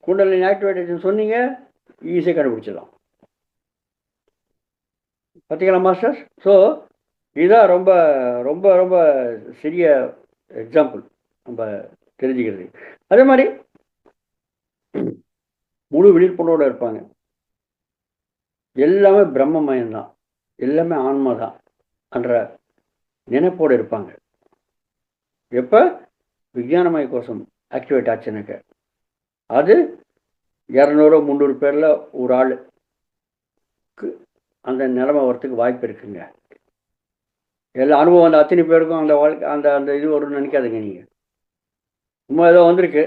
குண்டலினி ஆக்டிவேட்டேஷன் சொன்னீங்க, ஈஸியாக கண்டுபிடிச்சிடலாம். பார்த்தீங்களா மாஸ்டர்? ஸோ இதுதான் ரொம்ப ரொம்ப ரொம்ப சிறிய எக்ஸாம்பிள் நம்ம தெரிஞ்சுக்கிறது. அதே மாதிரி முழு விழிப்புணர்வோடு இருப்பாங்க, எல்லாமே பிரம்மமயம்தான், எல்லாமே ஆன்மா தான் என்ற நினைப்போடு இருப்பாங்க. எப்போ விஞ்ஞானமய கோஷம் ஆக்டிவேட் ஆச்சுனாக்க அது 200-300 பேரில் ஒரு ஆளுக்கு அந்த நிலைமை வரத்துக்கு வாய்ப்பு இருக்குங்க. எல்லா அனுபவம் அந்த அத்தனை பேருக்கும் அந்த வாழ்க்கை அந்த அந்த இது வரும்னு நினைக்காதுங்க நீங்கள். சும்மா ஏதோ வந்திருக்கு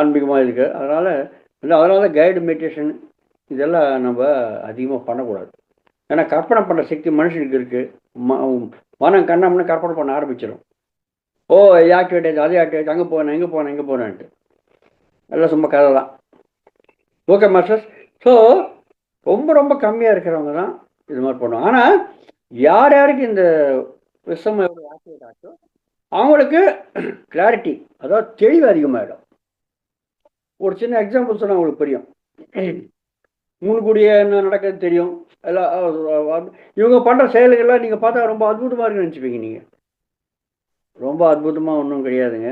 ஆன்மீகமாக இருக்குது, அதனால் கைடு மெடிடேஷன் இதெல்லாம் நம்ம அதிகமாக பண்ணக்கூடாது. ஏன்னா கற்பனை பண்ணுற சக்தி மனுஷனுக்கு இருக்குது. மனம் கண்ணம்னு கற்பனை பண்ண ஆரம்பிச்சிடும். ஓ இது ஆக்டிவேட் ஆச்சு, அது ஆக்டிவேட், அங்கே போனேன் இங்கே போனேன் இங்கே போனேன்ட்டு எல்லாம் சும்மா கதை தான். Okay masters. ஸோ ரொம்ப ரொம்ப கம்மியாக இருக்கிறவங்க தான் இது மாதிரி பண்ணுவோம். ஆனால் யார் யாருக்கு இந்த விஷம் ஆக்டிவேட் ஆச்சோ அவங்களுக்கு கிளாரிட்டி, அதாவது தெளிவு அதிகமாகிடும். ஒரு சின்ன எக்ஸாம்பிள் சொன்னால் அவங்களுக்கு புரியும். முன்கூடியே என்ன நடக்குது தெரியும். எல்லாம் இவங்க பண்ணுற செயல்கள்லாம் நீங்கள் பார்த்தா ரொம்ப அற்புதமாக இருக்குன்னு நினச்சிப்பீங்க. நீங்கள் ரொம்ப அற்புதமாக ஒன்றும் கிடையாதுங்க.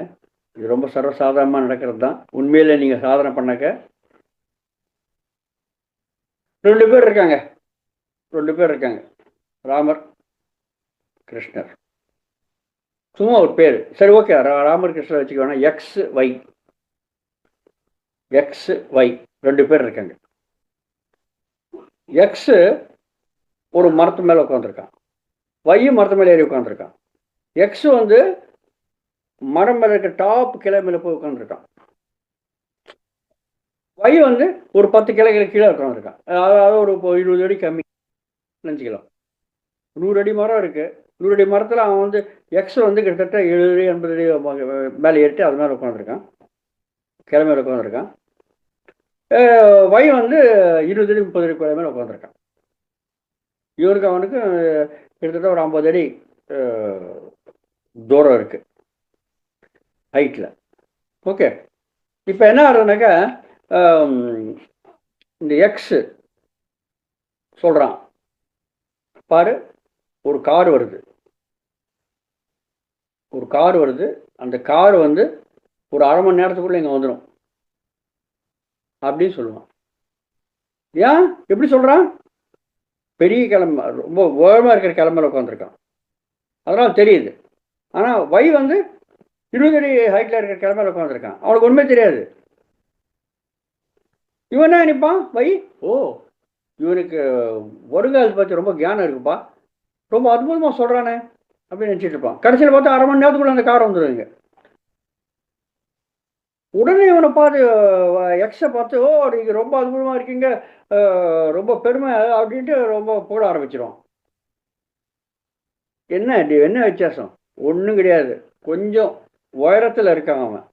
இது ரொம்ப சர்வசாதாரணமாக நடக்கிறது தான். உண்மையில் நீங்கள் சாதனை பண்ணாக்க 2 பேர் இருக்காங்க. 2 பேர் இருக்காங்க, ராமர் கிருஷ்ணர். சும்மா ஒரு பேர், சரி ஓகே ராமர் கிருஷ்ணர் வச்சுக்க வேணா. எக்ஸ் ஒய் 2 பேர் இருக்காங்க. எக்ஸு ஒரு மரத்து மேலே உட்காந்துருக்கான், ஒய்யும் மரத்து மேலே ஏறி உட்காந்துருக்கான். எக்ஸ் வந்து மரம் மேலே இருக்க டாப் கிளை மேலே போய் உட்காந்துருக்கான். ஒய் வந்து ஒரு 10 கிளைகளுக்கு கீழே உட்காந்துருக்கான். அதாவது ஒரு 20 அடி கம்மி நினச்சிக்கலாம். 100 அடி மரம் இருக்குது. 100 அடி மரத்தில் அவன் வந்து எக்ஸ் வந்து கிட்டத்தட்ட 70 அடி 80 அடி மேலே ஏறிட்டு அது மேலே உட்காந்துருக்கான், கிளை மேலே உட்காந்துருக்கான். ஒய் வந்து 20 அடி 30 அடி கிளை மேலே உட்காந்துருக்கான். இவருக்கு அவனுக்கு கிட்டத்தட்ட ஒரு 50 அடி தூரம் இருக்குது ஹைட்டில். ஓகே, இப்போ என்ன ஆகுதுனாக்கா இந்த எக்ஸ் சொல்கிறான், பாரு ஒரு கார் வருது, அந்த கார் வந்து ஒரு அரை மணி நேரத்துக்குள்ளே இங்கே வந்துடும் அப்படின்னு சொல்லுவான். ஏன் எப்படி சொல்கிறான்? பெரிய கிளம்ப ரொம்ப ஓரமாக இருக்கிற கிளம்பில் உட்காந்துருக்கான், அதனால் தெரியுது. ஆனால் ஒய் வந்து 20 அடி ஹைட்டில் இருக்கிற கிளம்பில் உட்காந்துருக்கான், அவனுக்கு ஒன்றுமே தெரியாது. இவன் என்ன நினைப்பான்? ஒய் ஓ இவனுக்கு வருங்காலத்தை பற்றி ரொம்ப ஞானம் இருக்குப்பா, ரொம்ப அற்புதமாக சொல்கிறானே அப்படின்னு நினச்சிட்டு இருப்பான். கடைசியில் பார்த்தா அரை மணி நேரத்துக்குள்ளே அந்த கார் வந்துடுவீங்க. உடனே இவனை பார்த்து எக்ஸை பார்த்து, ஓ நீங்கள் ரொம்ப அற்புதமாக இருக்கீங்க, ரொம்ப பெருமை அப்படின்ட்டு ரொம்ப போட ஆரம்பிச்சிடும். என்ன வித்தியாசம்? ஒன்றும் கிடையாது. கொஞ்சம் உயரத்தில் இருக்கான் அவன்.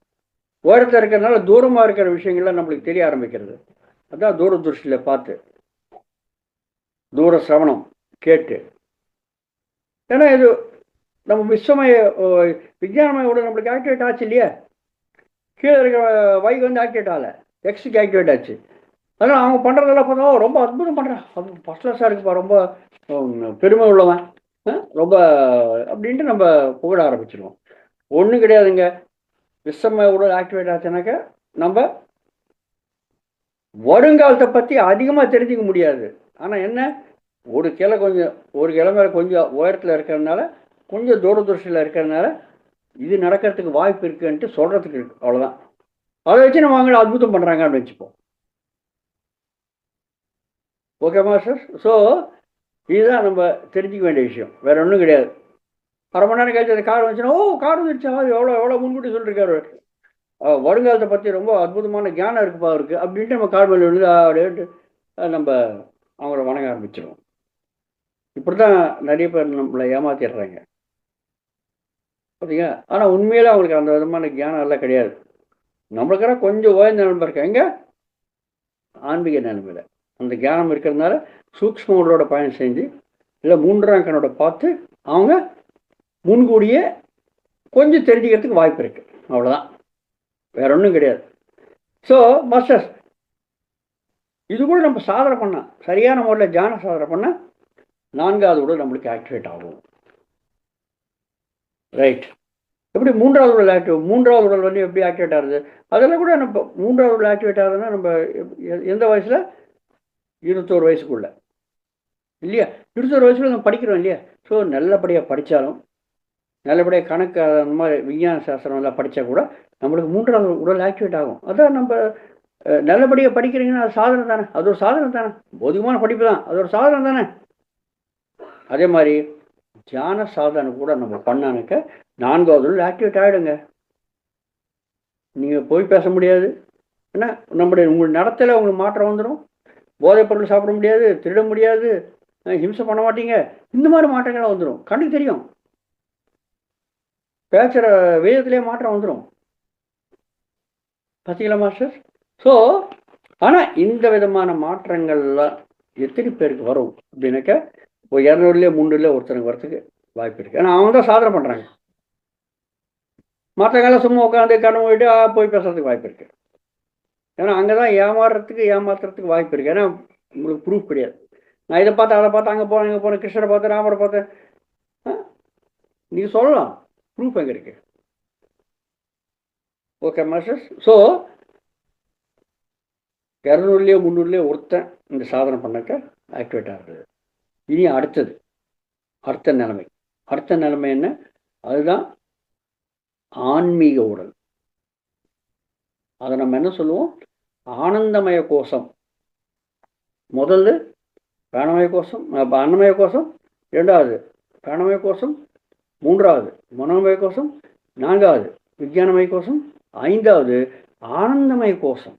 உயரத்தில் இருக்கிறதுனால தூரமாக இருக்கிற விஷயங்கள்லாம் நம்மளுக்கு தெரிய ஆரம்பிக்கிறது. அதான் தூரதர்ஷியில் பார்த்து, தூர சிரவணம் கேட்டு. ஏன்னா இது நம்ம விஸ்வமய விஞ்ஞானமயோட நம்மளுக்கு ஆக்டிவேட் ஆச்சு இல்லையா? கீழே இருக்கிற ஒய்க்கு வந்து ஆக்டிவேட் ஆகலை, எக்ஸுக்கு ஆக்டிவேட் ஆச்சு. அதனால் அவங்க பண்ணுறதெல்லாம் பார்த்தா ரொம்ப அற்புதம் பண்ணுறான், அது ஃபஸ்ட் கிளாஸாக இருக்குப்பா, ரொம்ப பெருமை உள்ளவன், ரொம்ப அப்படின்ட்டு நம்ம புகழ ஆரம்பிச்சிடுவோம். ஒன்றும் கிடையாதுங்க. விஸ்வமய உடல் ஆக்டிவேட் ஆச்சுனாக்க நம்ம வருங்காலத்தை பற்றி அதிகமாக தெரிஞ்சிக்க முடியாது. ஆனால் என்ன, ஒரு கிழமை கொஞ்சம் உயரத்தில் இருக்கிறதுனால, கொஞ்சம் தூரதர்ஷியில் இருக்கிறதுனால இது நடக்கிறதுக்கு வாய்ப்பு இருக்குன்ட்டு சொல்கிறதுக்கு இருக்கு, அவ்வளோதான். அதை வச்சு நம்ம அவங்கள அற்புதம் பண்ணுறாங்க அப்படின்னு வச்சுப்போம். Okay master. ஸோ இதுதான் நம்ம தெரிஞ்சிக்க வேண்டிய விஷயம், வேறு ஒன்றும் கிடையாது. அரை மணி நேரம் கழிச்சு அந்த கார் வந்துச்சுன்னா, ஓ கார் வந்துருச்சா, எவ்வளோ முன்கூட்டி சொல்லியிருக்காரு, வருங்காலத்தை பற்றி ரொம்ப அற்புதமான ஞானம் இருக்குப்பா இருக்குது அப்படின்ட்டு நம்ம கார் மேலே விழுந்து அப்படின்ட்டு நம்ம அவங்கள வணங்க ஆரம்பிச்சிடுவோம். இப்படி தான் நிறைய பேர் நம்மளை ஏமாத்திடுறாங்க, பார்த்தீங்க. ஆனால் உண்மையில அவங்களுக்கு அந்த விதமான ஞானம் எல்லாம் கிடையாது. நம்மளுக்கான கொஞ்சம் ஓய்ந்த நிலைமை இருக்க, எங்கே ஆன்மீக நிலைமையில் அந்த ஞானம் இருக்கிறதுனால சூக்ஷ்ம உடலோட பயணம் செஞ்சு இல்லை 3ஆம் கண்ணோட பார்த்து அவங்க முன்கூடியே கொஞ்சம் தெரிஞ்சுக்கிறதுக்கு வாய்ப்பு இருக்குது, அவ்வளோதான், வேற ஒன்றும் கிடையாது. ஸோ மாஸ்டர்ஸ், இது கூட நம்ம சாதனை பண்ணால், சரியான முறையில் தியான சாதனை பண்ணால் 4ஆவது உடல் நம்மளுக்கு ஆக்டிவேட் ஆகும். ரைட். எப்படி 3ஆவது உடல் 3ஆவது உடல் வந்து எப்படி ஆக்டிவேட் ஆகுது? அதெல்லாம் கூட நம்ம 3ஆவது உடல் ஆக்டிவேட் ஆகுதுன்னா நம்ம எந்த வயசில்? 21 வயசுக்குள்ள இல்லையா? 21 வயசுல நம்ம படிக்கிறோம் இல்லையா? ஸோ நல்லபடியாக படித்தாலும், நல்லபடியாக கணக்கு அந்த மாதிரி விஞ்ஞான சாஸ்திரம் எல்லாம் படித்தா கூட நம்மளுக்கு 3ஆவது உடல் ஆக்டிவேட் ஆகும். அதான் நம்ம நல்லபடியாக படிக்கிறீங்கன்னா அது சாதனை தானே, அது ஒரு சாதனை தானே, போதிகமான படிப்பு தான், அது ஒரு சாதனை தானே. அதே மாதிரி தியான சாதனை கூட நம்ம பண்ணானுக்க 4ஆவது உடல் ஆக்டிவேட் ஆகிடுங்க. நீங்கள் போய் பேச முடியாது, ஏன்னா உங்கள் நடத்தையில் உங்களுக்கு மாற்றம் வந்துடும். போதைப் பொருள் சாப்பிட முடியாது, திருட முடியாது, ஹிம்சை பண்ண மாட்டீங்க, இந்த மாதிரி மாற்றங்கள்லாம் வந்துடும். கண்ணுக்கு தெரியும், பேச்சுற வேதத்திலே மாற்றம் வந்துடும். பார்த்தீங்களா மாஸ்டர்? ஸோ ஆனால் இந்த விதமான மாற்றங்கள்லாம் எத்தனை பேருக்கு வரும் அப்படின்னாக்க, இப்போ 200லே 300லே ஒருத்தருக்கு வரத்துக்கு வாய்ப்பு இருக்குது. ஏன்னா அவங்க தான் சாதனை பண்ணுறாங்க. மற்றவங்கெல்லாம் சும்மா உட்காந்து கண்ணு போயிட்டு போய் பேசுறதுக்கு வாய்ப்பு இருக்குது. ஏன்னா அங்கே தான் ஏமாத்துறதுக்கு வாய்ப்பு இருக்குது. ஏன்னா உங்களுக்கு ப்ரூஃப் கிடையாது. நான் இதை பார்த்தேன், அதை பார்த்தேன், அங்கே போனேன், இங்கே போனேன், கிருஷ்ணரை பார்த்தேன், ராமரை பார்த்தேன், நீங்கள் சொல்லலாம், ப்ரூஃப் எங்கே இருக்கு? Okay masters. ஸோ 200லேயோ 300லேயோ ஒருத்தன் இந்த சாதனை பண்ணக்க ஆக்டிவேட் ஆகுது. இனி அடுத்த நிலைமை என்ன? அதுதான் ஆன்மீக உடல். அதை நம்ம என்ன சொல்லுவோம்? ஆனந்தமய கோஷம். முதல்ல பிராணமய கோஷம், அன்னமய கோஷம், 2வது பிராணமய கோஷம், 3வது மனோமய கோஷம், 4வது விஞ்ஞானமய கோஷம், 5வது ஆனந்தமய கோஷம்.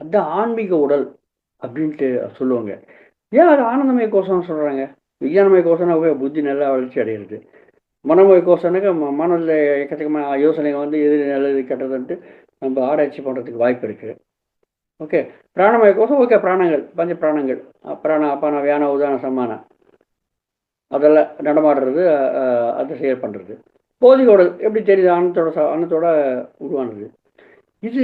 அதுதான் ஆன்மீக உடல் அப்படின்ட்டு சொல்லுவாங்க. ஏன் அது ஆனந்தமய கோஷம்னு சொல்கிறாங்க? விஞ்ஞானமய கோஷம்னா புத்தி நல்லா வளர்ச்சி அடைகிறது. மனோமய கோஷம்னாக்க மனதில் எக்கச்சக்கமான யோசனைகள் வந்து எது நல்லது கெட்டதுன்ட்டு நம்ம ஆராய்ச்சி பண்ணுறதுக்கு வாய்ப்பு இருக்குது. ஓகே. பிராணமய கோஷம், ஓகே, பிராணங்கள், பஞ்ச பிராணங்கள், பிராண அப்பான வியான உதான சமான, அதெல்லாம் நடமாடுறது, அதை செயல் பண்ணுறது. போதிக உடல் எப்படி தெரியுது? ஆனந்தத்தோட உருவானது. இது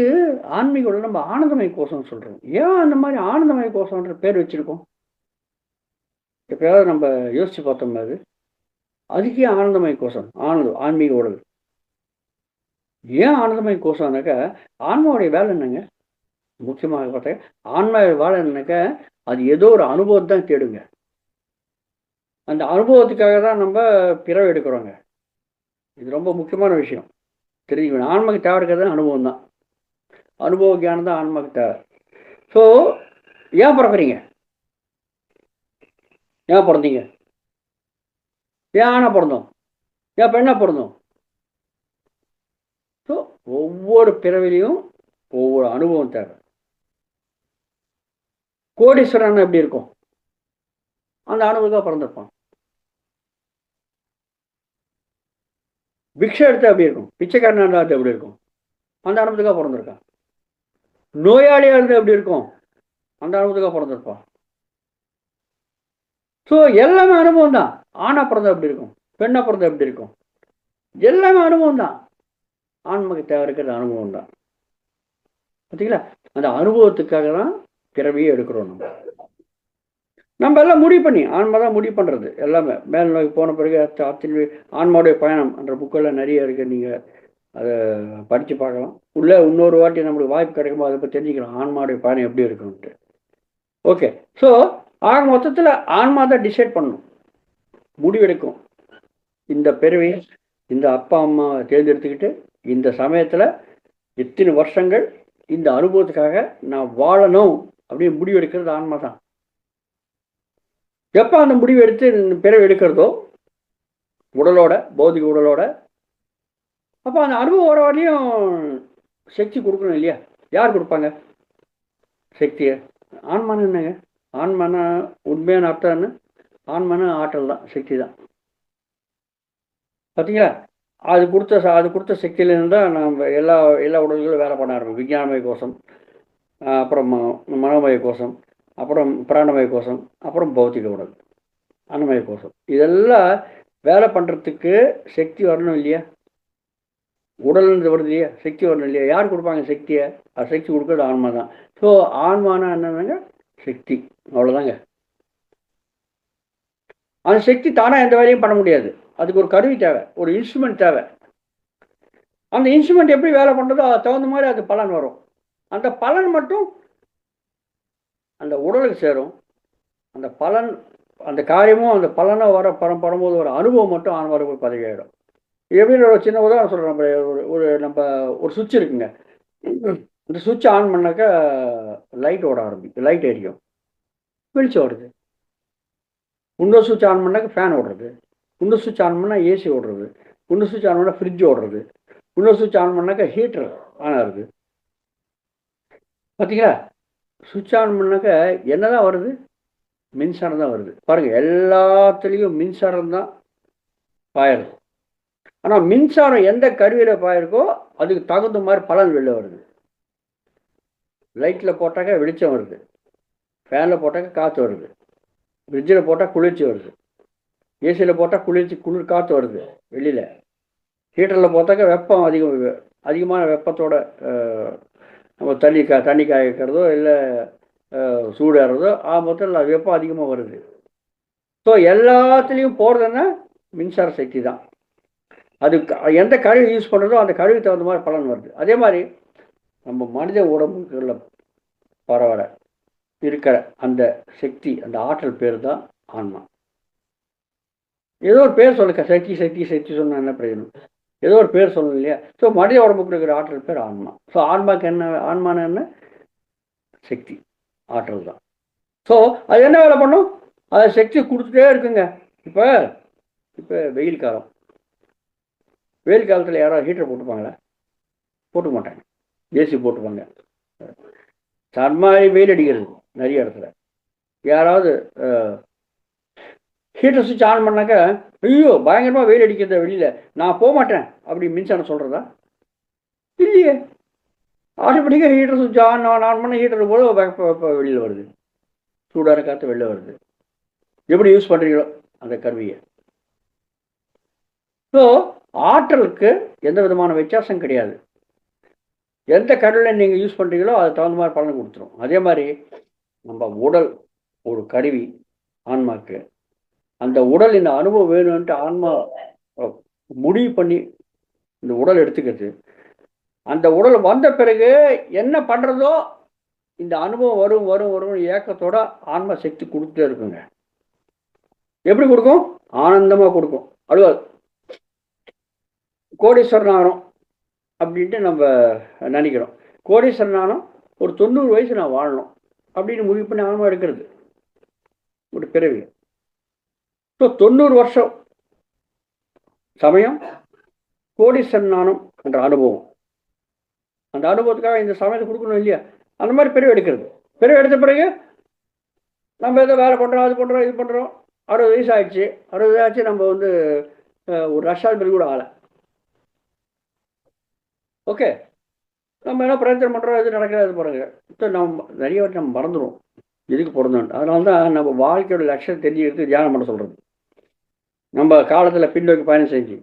ஆன்மீக உடல். நம்ம ஆனந்தமய கோஷம்னு சொல்கிறோம். ஏன் அந்த மாதிரி ஆனந்தமய கோஷம்ன்ற பேர் வச்சுருக்கோம்? எப்பயாவது நம்ம யோசித்து பார்த்தோம்னா அதுக்கே ஆனந்தமய கோஷம், ஆன்மீக உடல். ஏன் ஆனந்தமய கோஷம்னாக்கா, ஆன்மாவுடைய வேலை என்னங்க? முக்கியமாக பார்த்தா ஆன்மாவுடைய வேலை என்னன்னாக்கா, அது ஏதோ ஒரு அனுபவத்தை தான் தேடுங்க. அந்த அனுபவத்துக்காக தான் நம்ம பிறவை எடுக்கிறோங்க. இது ரொம்ப முக்கியமான விஷயம் தெரிஞ்சுக்கணும். ஆன்மாவுக்கு தேவை இருக்கிறது அனுபவம் தான். அனுபவ ஞானம் தான் ஆன்மாவுக்கு தேவை. ஸோ ஏன் பிறக்கிறீங்க? ஏன் பிறந்தீங்க? ஏன் ஆணா பிறந்தோம்? ஏன் பெண்ணா பிறந்தோம்? ஸோ ஒவ்வொரு பிறவிலையும் ஒவ்வொரு அனுபவம் தேவை. கோடீஸ்வரன் எப்படி இருக்கும்? அந்த அனுபவத்தான் பிறந்திருப்பான். பிக்ஷை எடுத்தா எப்படி இருக்கும்? பிச்சைக்காரனா இருந்தால் எப்படி இருக்கும்? அந்த அனுபவத்துக்காக பிறந்திருக்கான். நோயாளியாக இருந்தால் எப்படி இருக்கும்? அந்த அனுபவத்துக்காக பிறந்திருப்பான். ஸோ எல்லாமே அனுபவம் தான். ஆணா பிறந்தா எப்படி இருக்கும்? பெண்ணா பிறந்தா எப்படி இருக்கும்? எல்லாமே அனுபவம் தான். ஆன்மக்கு தேவை இருக்கிறது அனுபவம் தான். பார்த்தீங்களா? அந்த அனுபவத்துக்காக தான் பிறவியே எடுக்கிறோம். நம்ம எல்லாம் முடிவு பண்ணி, ஆன்மா தான் முடிவு பண்ணுறது எல்லாமே. மேல் நோக்கி போன பிறகு ஆன்மாவுடைய பயணம் என்ற புக்கெல்லாம் நிறைய இருக்குது. நீங்கள் அதை படித்து பார்க்கலாம். உள்ளே இன்னொரு வாட்டி நம்மளுக்கு வாய்ப்பு கிடைக்குமோ அதை பற்றி தெரிஞ்சுக்கலாம், ஆன்மாவுடைய பயணம் எப்படி இருக்குன்ட்டு. ஓகே. ஸோ ஆக மொத்தத்தில் ஆன்மா தான் டிசைட் பண்ணணும், முடிவெடுக்கும். இந்த பிறவி இந்த அப்பா அம்மா தேர்ந்தெடுத்துக்கிட்டு இந்த சமயத்தில் இத்தனை வருஷங்கள் இந்த அனுபவத்துக்காக நான் வாழணும் அப்படின்னு முடிவெடுக்கிறது ஆன்மா தான். எப்போ அந்த முடிவு எடுத்து பிறவி எடுக்கிறதோ உடலோட, பௌதிக உடலோட, அப்போ அந்த அனுபவம் வர வரையும் சக்தி கொடுக்கணும் இல்லையா? யார் கொடுப்பாங்க சக்தியை? ஆன்மானு என்னங்க? ஆன்மான உண்மையான அர்த்தம் என்ன? ஆன்மான ஆற்றல் தான், சக்தி தான். பார்த்தீங்களா? அது கொடுத்த சக்தியிலேருந்து தான் நம்ம எல்லா உடல்களும் வேலை பண்ண ஆரம்பிக்கும். விஞ்ஞானமய கோஷம், அப்புறம் மனோமய கோஷம், அப்புறம் பிராணமய கோஷம், அப்புறம் பௌத்திக உடல், அன்னமய கோஷம். இதெல்லாம் வேலை பண்ணுறதுக்கு சக்தி வரணும் இல்லையா? உடல்ன்றது வருது இல்லையா? சக்தி வரணும் இல்லையா? யார் கொடுப்பாங்க சக்தியை? அது சக்தி கொடுக்குறது ஆன்மா தான். ஸோ ஆன்மானா என்னங்க? சக்தி, அவ்வளோதாங்க. அந்த சக்தி தானாக எந்த வேலையும் பண்ண முடியாது. அதுக்கு ஒரு கருவி தேவை, ஒரு இன்ஸ்ட்ருமெண்ட் தேவை. அந்த இன்ஸ்ட்ருமெண்ட் எப்படி வேலை பண்ணுறதோ அது தகுந்த மாதிரி அது பலன் வரும். அந்த பலன் மட்டும் அந்த உடலுக்கு சேரும். அந்த பலன், அந்த காரியமும் அந்த பலனாக படும்போது ஒரு அனுபவம் மட்டும் ஆன்மாவுக்கு பதவியாயிடும். எப்படின்னு ஒரு சின்ன உதாரணம் சொல்கிறேன். நம்ம ஒரு சுவிட்ச் இருக்குங்க. இந்த சுவிட்ச் ஆன் பண்ணாக்கா லைட் ஓட ஆரம்பிக்கும், லைட் எரியும், வெளிச்சம் ஓடுது. இன்னொரு சுவிட்ச் ஆன் பண்ணாக்க ஃபேன் ஓடுறது, இன்னொரு சுவிட்ச் ஆன் பண்ணால் ஏசி ஓடுறது, இன்னொரு சுவிட்ச் ஆன் பண்ணால் ஃப்ரிட்ஜ் ஓடுறது, இன்னொரு சுவிட்ச் ஆன் பண்ணாக்கா ஹீட்டர் ஆன் ஆகுது. பார்த்தீங்களா? சுவிட்ச் ஆன் பண்ணாக்க என்ன தான் வருது? மின்சாரம் தான் வருது. பாருங்கள், எல்லாத்துலேயும் மின்சாரம் தான் பாயிருது. ஆனால் மின்சாரம் எந்த கருவியில் பாயிருக்கோ அதுக்கு தகுந்த மாதிரி பலன் வெளில வருது. லைட்டில் போட்டாக்க வெளிச்சம் வருது, ஃபேனில் போட்டாக்க காற்று வருது, ஃப்ரிட்ஜில் போட்டால் குளிர்ச்சி வருது, ஏசியில் போட்டால் குளிர் காற்று வருது வெளியில், ஹீட்டரில் போட்டாக்க வெப்பம் அதிகமான வெப்பத்தோட நம்ம தண்ணி காய வைக்கிறதோ இல்லை சூடாகிறதோ மொத்தம் வெப்பம் அதிகமாக வருது. ஸோ எல்லாத்துலேயும் போகிறதுன்னா மின்சார சக்தி தான். அது எந்த கருவி யூஸ் பண்ணுறதோ அந்த கருவிக்கு தகுந்த மாதிரி பலன் வருது. அதே மாதிரி நம்ம மனித உடம்புக்குள்ள பரவல இருக்கிற அந்த சக்தி, அந்த ஆற்றல் பேர் தான் ஆன்மா. ஏதோ ஒரு பேர் சொல்லுங்க, சக்தி சக்தி சக்தி சொன்னால் என்ன பிரயோஜனம்? ஏதோ ஒரு பேர் சொல்லணும் இல்லையா? ஸோ மனித உடம்புக்கு இருக்கிற ஆற்றல் பேர் ஆன்மா. ஸோ ஆன்மாக்கு ஆன்மான என்ன? சக்தி, ஆற்றல் தான். ஸோ அது என்ன வேலை பண்ணும்? அதை சக்தி கொடுத்துட்டே இருக்குங்க. இப்போ வெயில் காலம், வெயில் காலத்தில் யாராவது ஹீட்டர் போட்டுப்பாங்களா? போட்டுக்க மாட்டாங்க, ஏசி போட்டுப்பாங்க. சன்மாரி வெயில் அடிக்கிறது நிறைய இடத்துல. யாராவது ஹீட்டர் சுவிட்ச் ஆன் பண்ணாக்க, ஐயோ பயங்கரமாக வெயில் அடிக்கிறத வெளியில், நான் போக மாட்டேன் அப்படி மின்சாரம் சொல்கிறதா? இல்லையே. ஆட்டோமேட்டிக்காக ஹீட்டர் சுவிட்ச் ஆன் பண்ண ஹீட்டர் போது வெளியில் வருது, சூடான காற்று வெளில வருது. எப்படி யூஸ் பண்ணுறீங்களோ அந்த கருவியை. ஸோ ஆற்றலுக்கு எந்த விதமான வித்தியாசம் கிடையாது. எந்த கருவியில் நீங்கள் யூஸ் பண்ணுறீங்களோ அது தகுந்த மாதிரி பலன் கொடுத்துரும். அதே மாதிரி நம்ம உடல் ஒரு கருவி ஆன்மாக்கு. அந்த உடல் இந்த அனுபவம் வேணும்ன்ட்டு ஆன்மா முடிவு பண்ணி இந்த உடல் எடுத்துக்கிறது. அந்த உடல் வந்த பிறகு என்ன பண்ணுறதோ இந்த அனுபவம் வரும் வரும் வரும் ஏக்கத்தோட ஆன்மா சக்தி கொடுத்துட்டே இருக்குங்க. எப்படி கொடுக்கும்? ஆனந்தமாக கொடுக்கும். அழுவாது. கோடீஸ்வரன் ஆகணும் அப்படின்ட்டு நம்ம நினைக்கிறோம். கோடீஸ்வரன் ஆகணும், ஒரு 90 வயசு நான் வாழணும் அப்படின்னு முடிவு பண்ணி ஆன்மா எடுக்கிறது ஒரு பிறவி. ஸோ 90 வருஷம் சமயம் கோடீஸ்வரன் ஆகணும் என்ற அனுபவம். அந்த அனுபவத்துக்காக இந்த சமயத்தை கொடுக்கணும் இல்லையா? அந்த மாதிரி பிறவி எடுக்கிறது. பிறவி எடுத்த பிறகு நம்ம ஏதோ வேலை பண்ணுறோம், அது பண்ணுறோம், இது பண்ணுறோம். 60 வயசு ஆயிடுச்சு. 60 ஆச்சு, நம்ம ஒரு லட்சாதிபதி கூட ஆகலை. ஓகே, நம்ம என்ன பிரயத்தனம் பண்ணுறோம், எது நடக்கிறது, அது போகிறாங்க. இப்போ நம்ம நிறைய வாட்டி நம்ம மறந்துடுவோம் எதுக்கு பிறந்தோம். அதனால தான் நம்ம வாழ்க்கையோட லட்சம் தெரிஞ்சுக்கிறது தியானம் பண்ண சொல்கிறது. நம்ம காலத்தில் பின்னோக்கி பயணம் செஞ்சு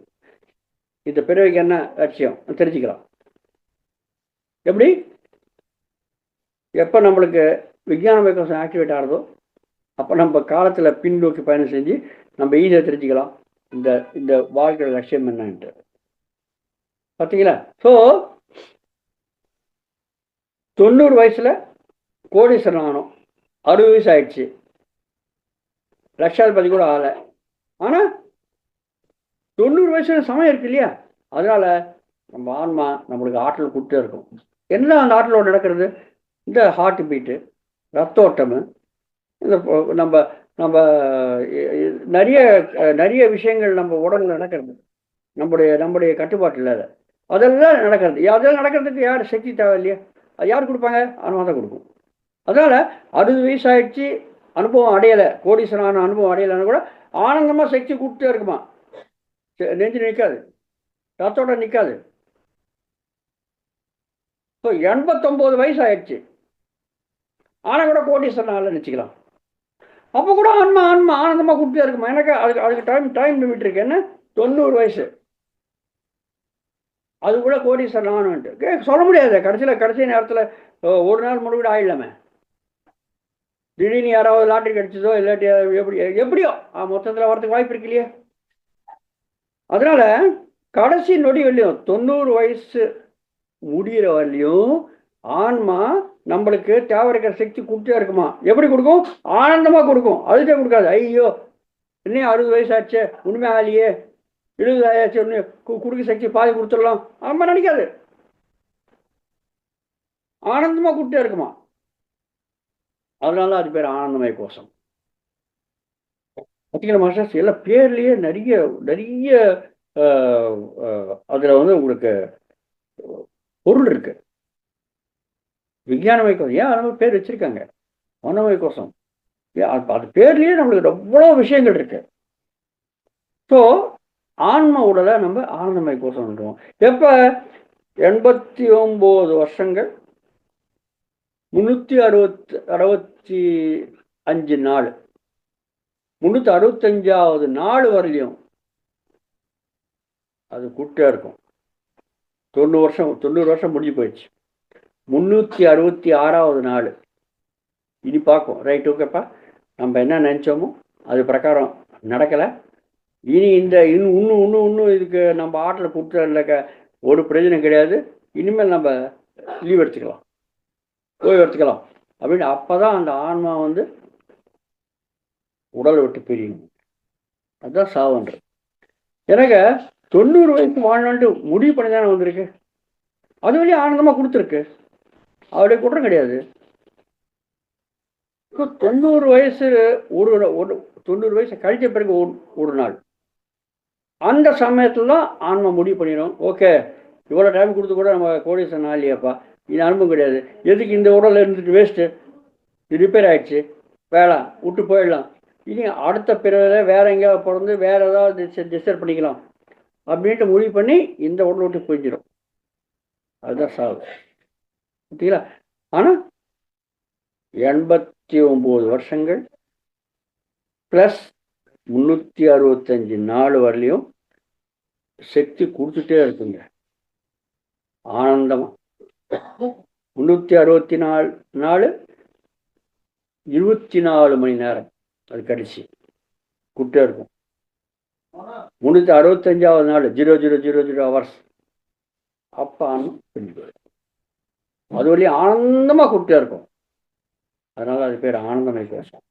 இந்த பிறவிக்கு என்ன லட்சியம் தெரிஞ்சுக்கலாம். எப்படி? எப்போ நம்மளுக்கு விஞ்ஞான விகாசம் ஆக்டிவேட் ஆகிறதோ அப்போ நம்ம காலத்தில் பின்னோக்கி பயணம் செஞ்சு நம்ம ஈஸியாக தெரிஞ்சுக்கலாம் இந்த வாழ்க்கையோட லட்சியம் என்னன்ட்டு. பார்த்தீங்களா? ஸோ 90 வயசில் கோடீஸ்வரன் ஆகணும். 60 வயசு ஆயிடுச்சு, லட்சாதிபதி கூட ஆகலை. ஆனால் 90 வயசுல சமயம் இருக்கு இல்லையா? அதனால நம்ம ஆன்மா நம்மளுக்கு ஆற்றல் கொடுத்தே இருக்கும். என்ன அந்த ஆற்றலோடு நடக்கிறது? இந்த ஹார்ட் பீட்டு, ரத்த ஓட்டமு, இந்த நம்ம நம்ம நிறைய நிறைய விஷயங்கள் நம்ம உடம்புல நடக்கிறது நம்முடைய கட்டுப்பாட்டு இல்லாத அதெல்லாம் நடக்கிறது. அதெல்லாம் நடக்கிறதுக்கு யார் சக்தி தேவை இல்லையா? அது யார் கொடுப்பாங்க? ஆன்மா தான் கொடுக்கும். அதனால் 60 வயசு ஆயிடுச்சு, அனுபவம் அடையலை, கோடீஸ்வரனான அனுபவம் அடையலைன்னு கூட ஆனந்தமாக சக்தி கொடுத்தே இருக்குமா. நெஞ்சு நிற்காது, ரத்தோட நிற்காது. ஸோ 89 வயசு ஆயிடுச்சு, ஆனால் கூட கோடீஸ்வரனால நினச்சிக்கலாம். அப்போ கூட ஆன்மா ஆனந்தமாக கொடுத்தே இருக்குமா. எனக்கு அதுக்கு டைம் லிமிட் இருக்கு. என்ன? 90 வயசு. அது கூட கோடீஸ்வரன் ஆகணுன்ட்டு சொல்ல முடியாது. கடைசி நேரத்தில் ஒரு நாள் முழுவதும் ஆயிடலாமே. திடீர்னு யாராவது லாட்டரி கிடைச்சதோ இல்லாட்டி எப்படியோ மொத்தத்தில் வரதுக்கு வாய்ப்பு இருக்கு இல்லையா? அதனால கடைசி நொடி வரலையும் 90 வயசு முடிகிற வரலையும் ஆன்மா நம்மளுக்கு தேவை இருக்கிற சக்தி கொடுத்தே இருக்குமா. எப்படி கொடுக்கும்? ஆனந்தமாக கொடுக்கும். அதுக்கே கொடுக்காது. ஐயோ இன்னும் 60 வயசு ஆச்சு, உண்மை ஆகலையே, 70 ஆயாச்சு, ஒன்று கொடுக்க சக்தி பாதி கொடுத்துடலாம் நம்ம நினைக்காது. ஆனந்தமாக கொடுத்தே இருக்குமா. அதனால அது பேர் ஆனந்தமய கோஷம். பார்த்தீங்களா மாஸ்டர்ஸ்? எல்லாம் பேர்லேயே நிறைய நிறைய அதில் உங்களுக்கு பொருள் இருக்கு. விஞ்ஞானமய கோஷம் ஏன் அது பேர் வச்சிருக்காங்க? ஆனந்தமய கோஷம். அது பேர்லயே நம்மளுக்கு எவ்வளோ விஷயங்கள் இருக்கு. ஸோ ஆன்ம உடலை நம்ம ஆனந்தமய கோஷம் பண்ணுறோம். எப்போ 89 வருஷங்கள் 365 நாள் 365வது நாள் வரலையும் அது கூட்டே இருக்கும். 90 வருஷம் முடிஞ்சு போயிடுச்சு. 366வது நாள் இனி பார்க்கும். ரைட், ஓகேப்பா, நம்ம என்ன நினச்சோமோ அது பிரகாரம் நடக்கலை. இனி இன்னும் இதுக்கு நம்ம ஆட்டில் கொடுத்த ஒரு பிரயோஜனம் கிடையாது. இனிமேல் நம்ம லீவ் எடுத்துக்கலாம், ஓய்வு எடுத்துக்கலாம் அப்படின்னு. அப்போதான் அந்த ஆன்மா உடலை விட்டு பிரியும். அதுதான் சாவுன்றது. எனக்கு 90 வயசு வாழணுன்ட்டு முடிவு பண்ணி தானே வந்திருக்கு. அது வழியாக ஆனந்தமாக கொடுத்துருக்கு, அவருடைய குற்றம் கிடையாது. 90 வயசு ஒரு 90 வயசு கழிச்ச பிறகு ஒரு நாள் அந்த சமயத்தில் தான் ஆன்மா முடிவு பண்ணிடும். ஓகே, இவ்வளோ டைம் கொடுத்து கூட நம்ம கோடீஸ்வரன் இல்லையாப்பா, இது அனுபவம் கிடையாது, எதுக்கு இந்த உடலில் இருந்துட்டு வேஸ்ட்டு, இது ரிப்பேர் ஆகிடுச்சு, வேலை விட்டு போயிடலாம், இனி அடுத்த பிறகு வேற எங்கேயாவது பிறந்து வேற ஏதாவது டிஸ்டர்ப் பண்ணிக்கலாம் அப்படின்ட்டு முடிவு பண்ணி இந்த உடலை விட்டு போயிடும். அதுதான் சாவு. பார்த்தீங்களா? ஆனால் 89 வருஷங்கள் ப்ளஸ் 365 நாள் வரலையும் சக்தி கொடுத்துட்டே இருக்குங்க, ஆனந்தமா. 364 நாள் 24 மணி நேரம் அது கடைசி கொடுத்தே இருக்கும். 365வது நாள் 0000 ஹவர்ஸ் அப்போ ஆனந்தம் பிரிஞ்சு போயிடும். அது வழியும் ஆனந்தமாக கொடுத்தே இருக்கும். அதனால அது பேர் ஆனந்தமய கோஷம்.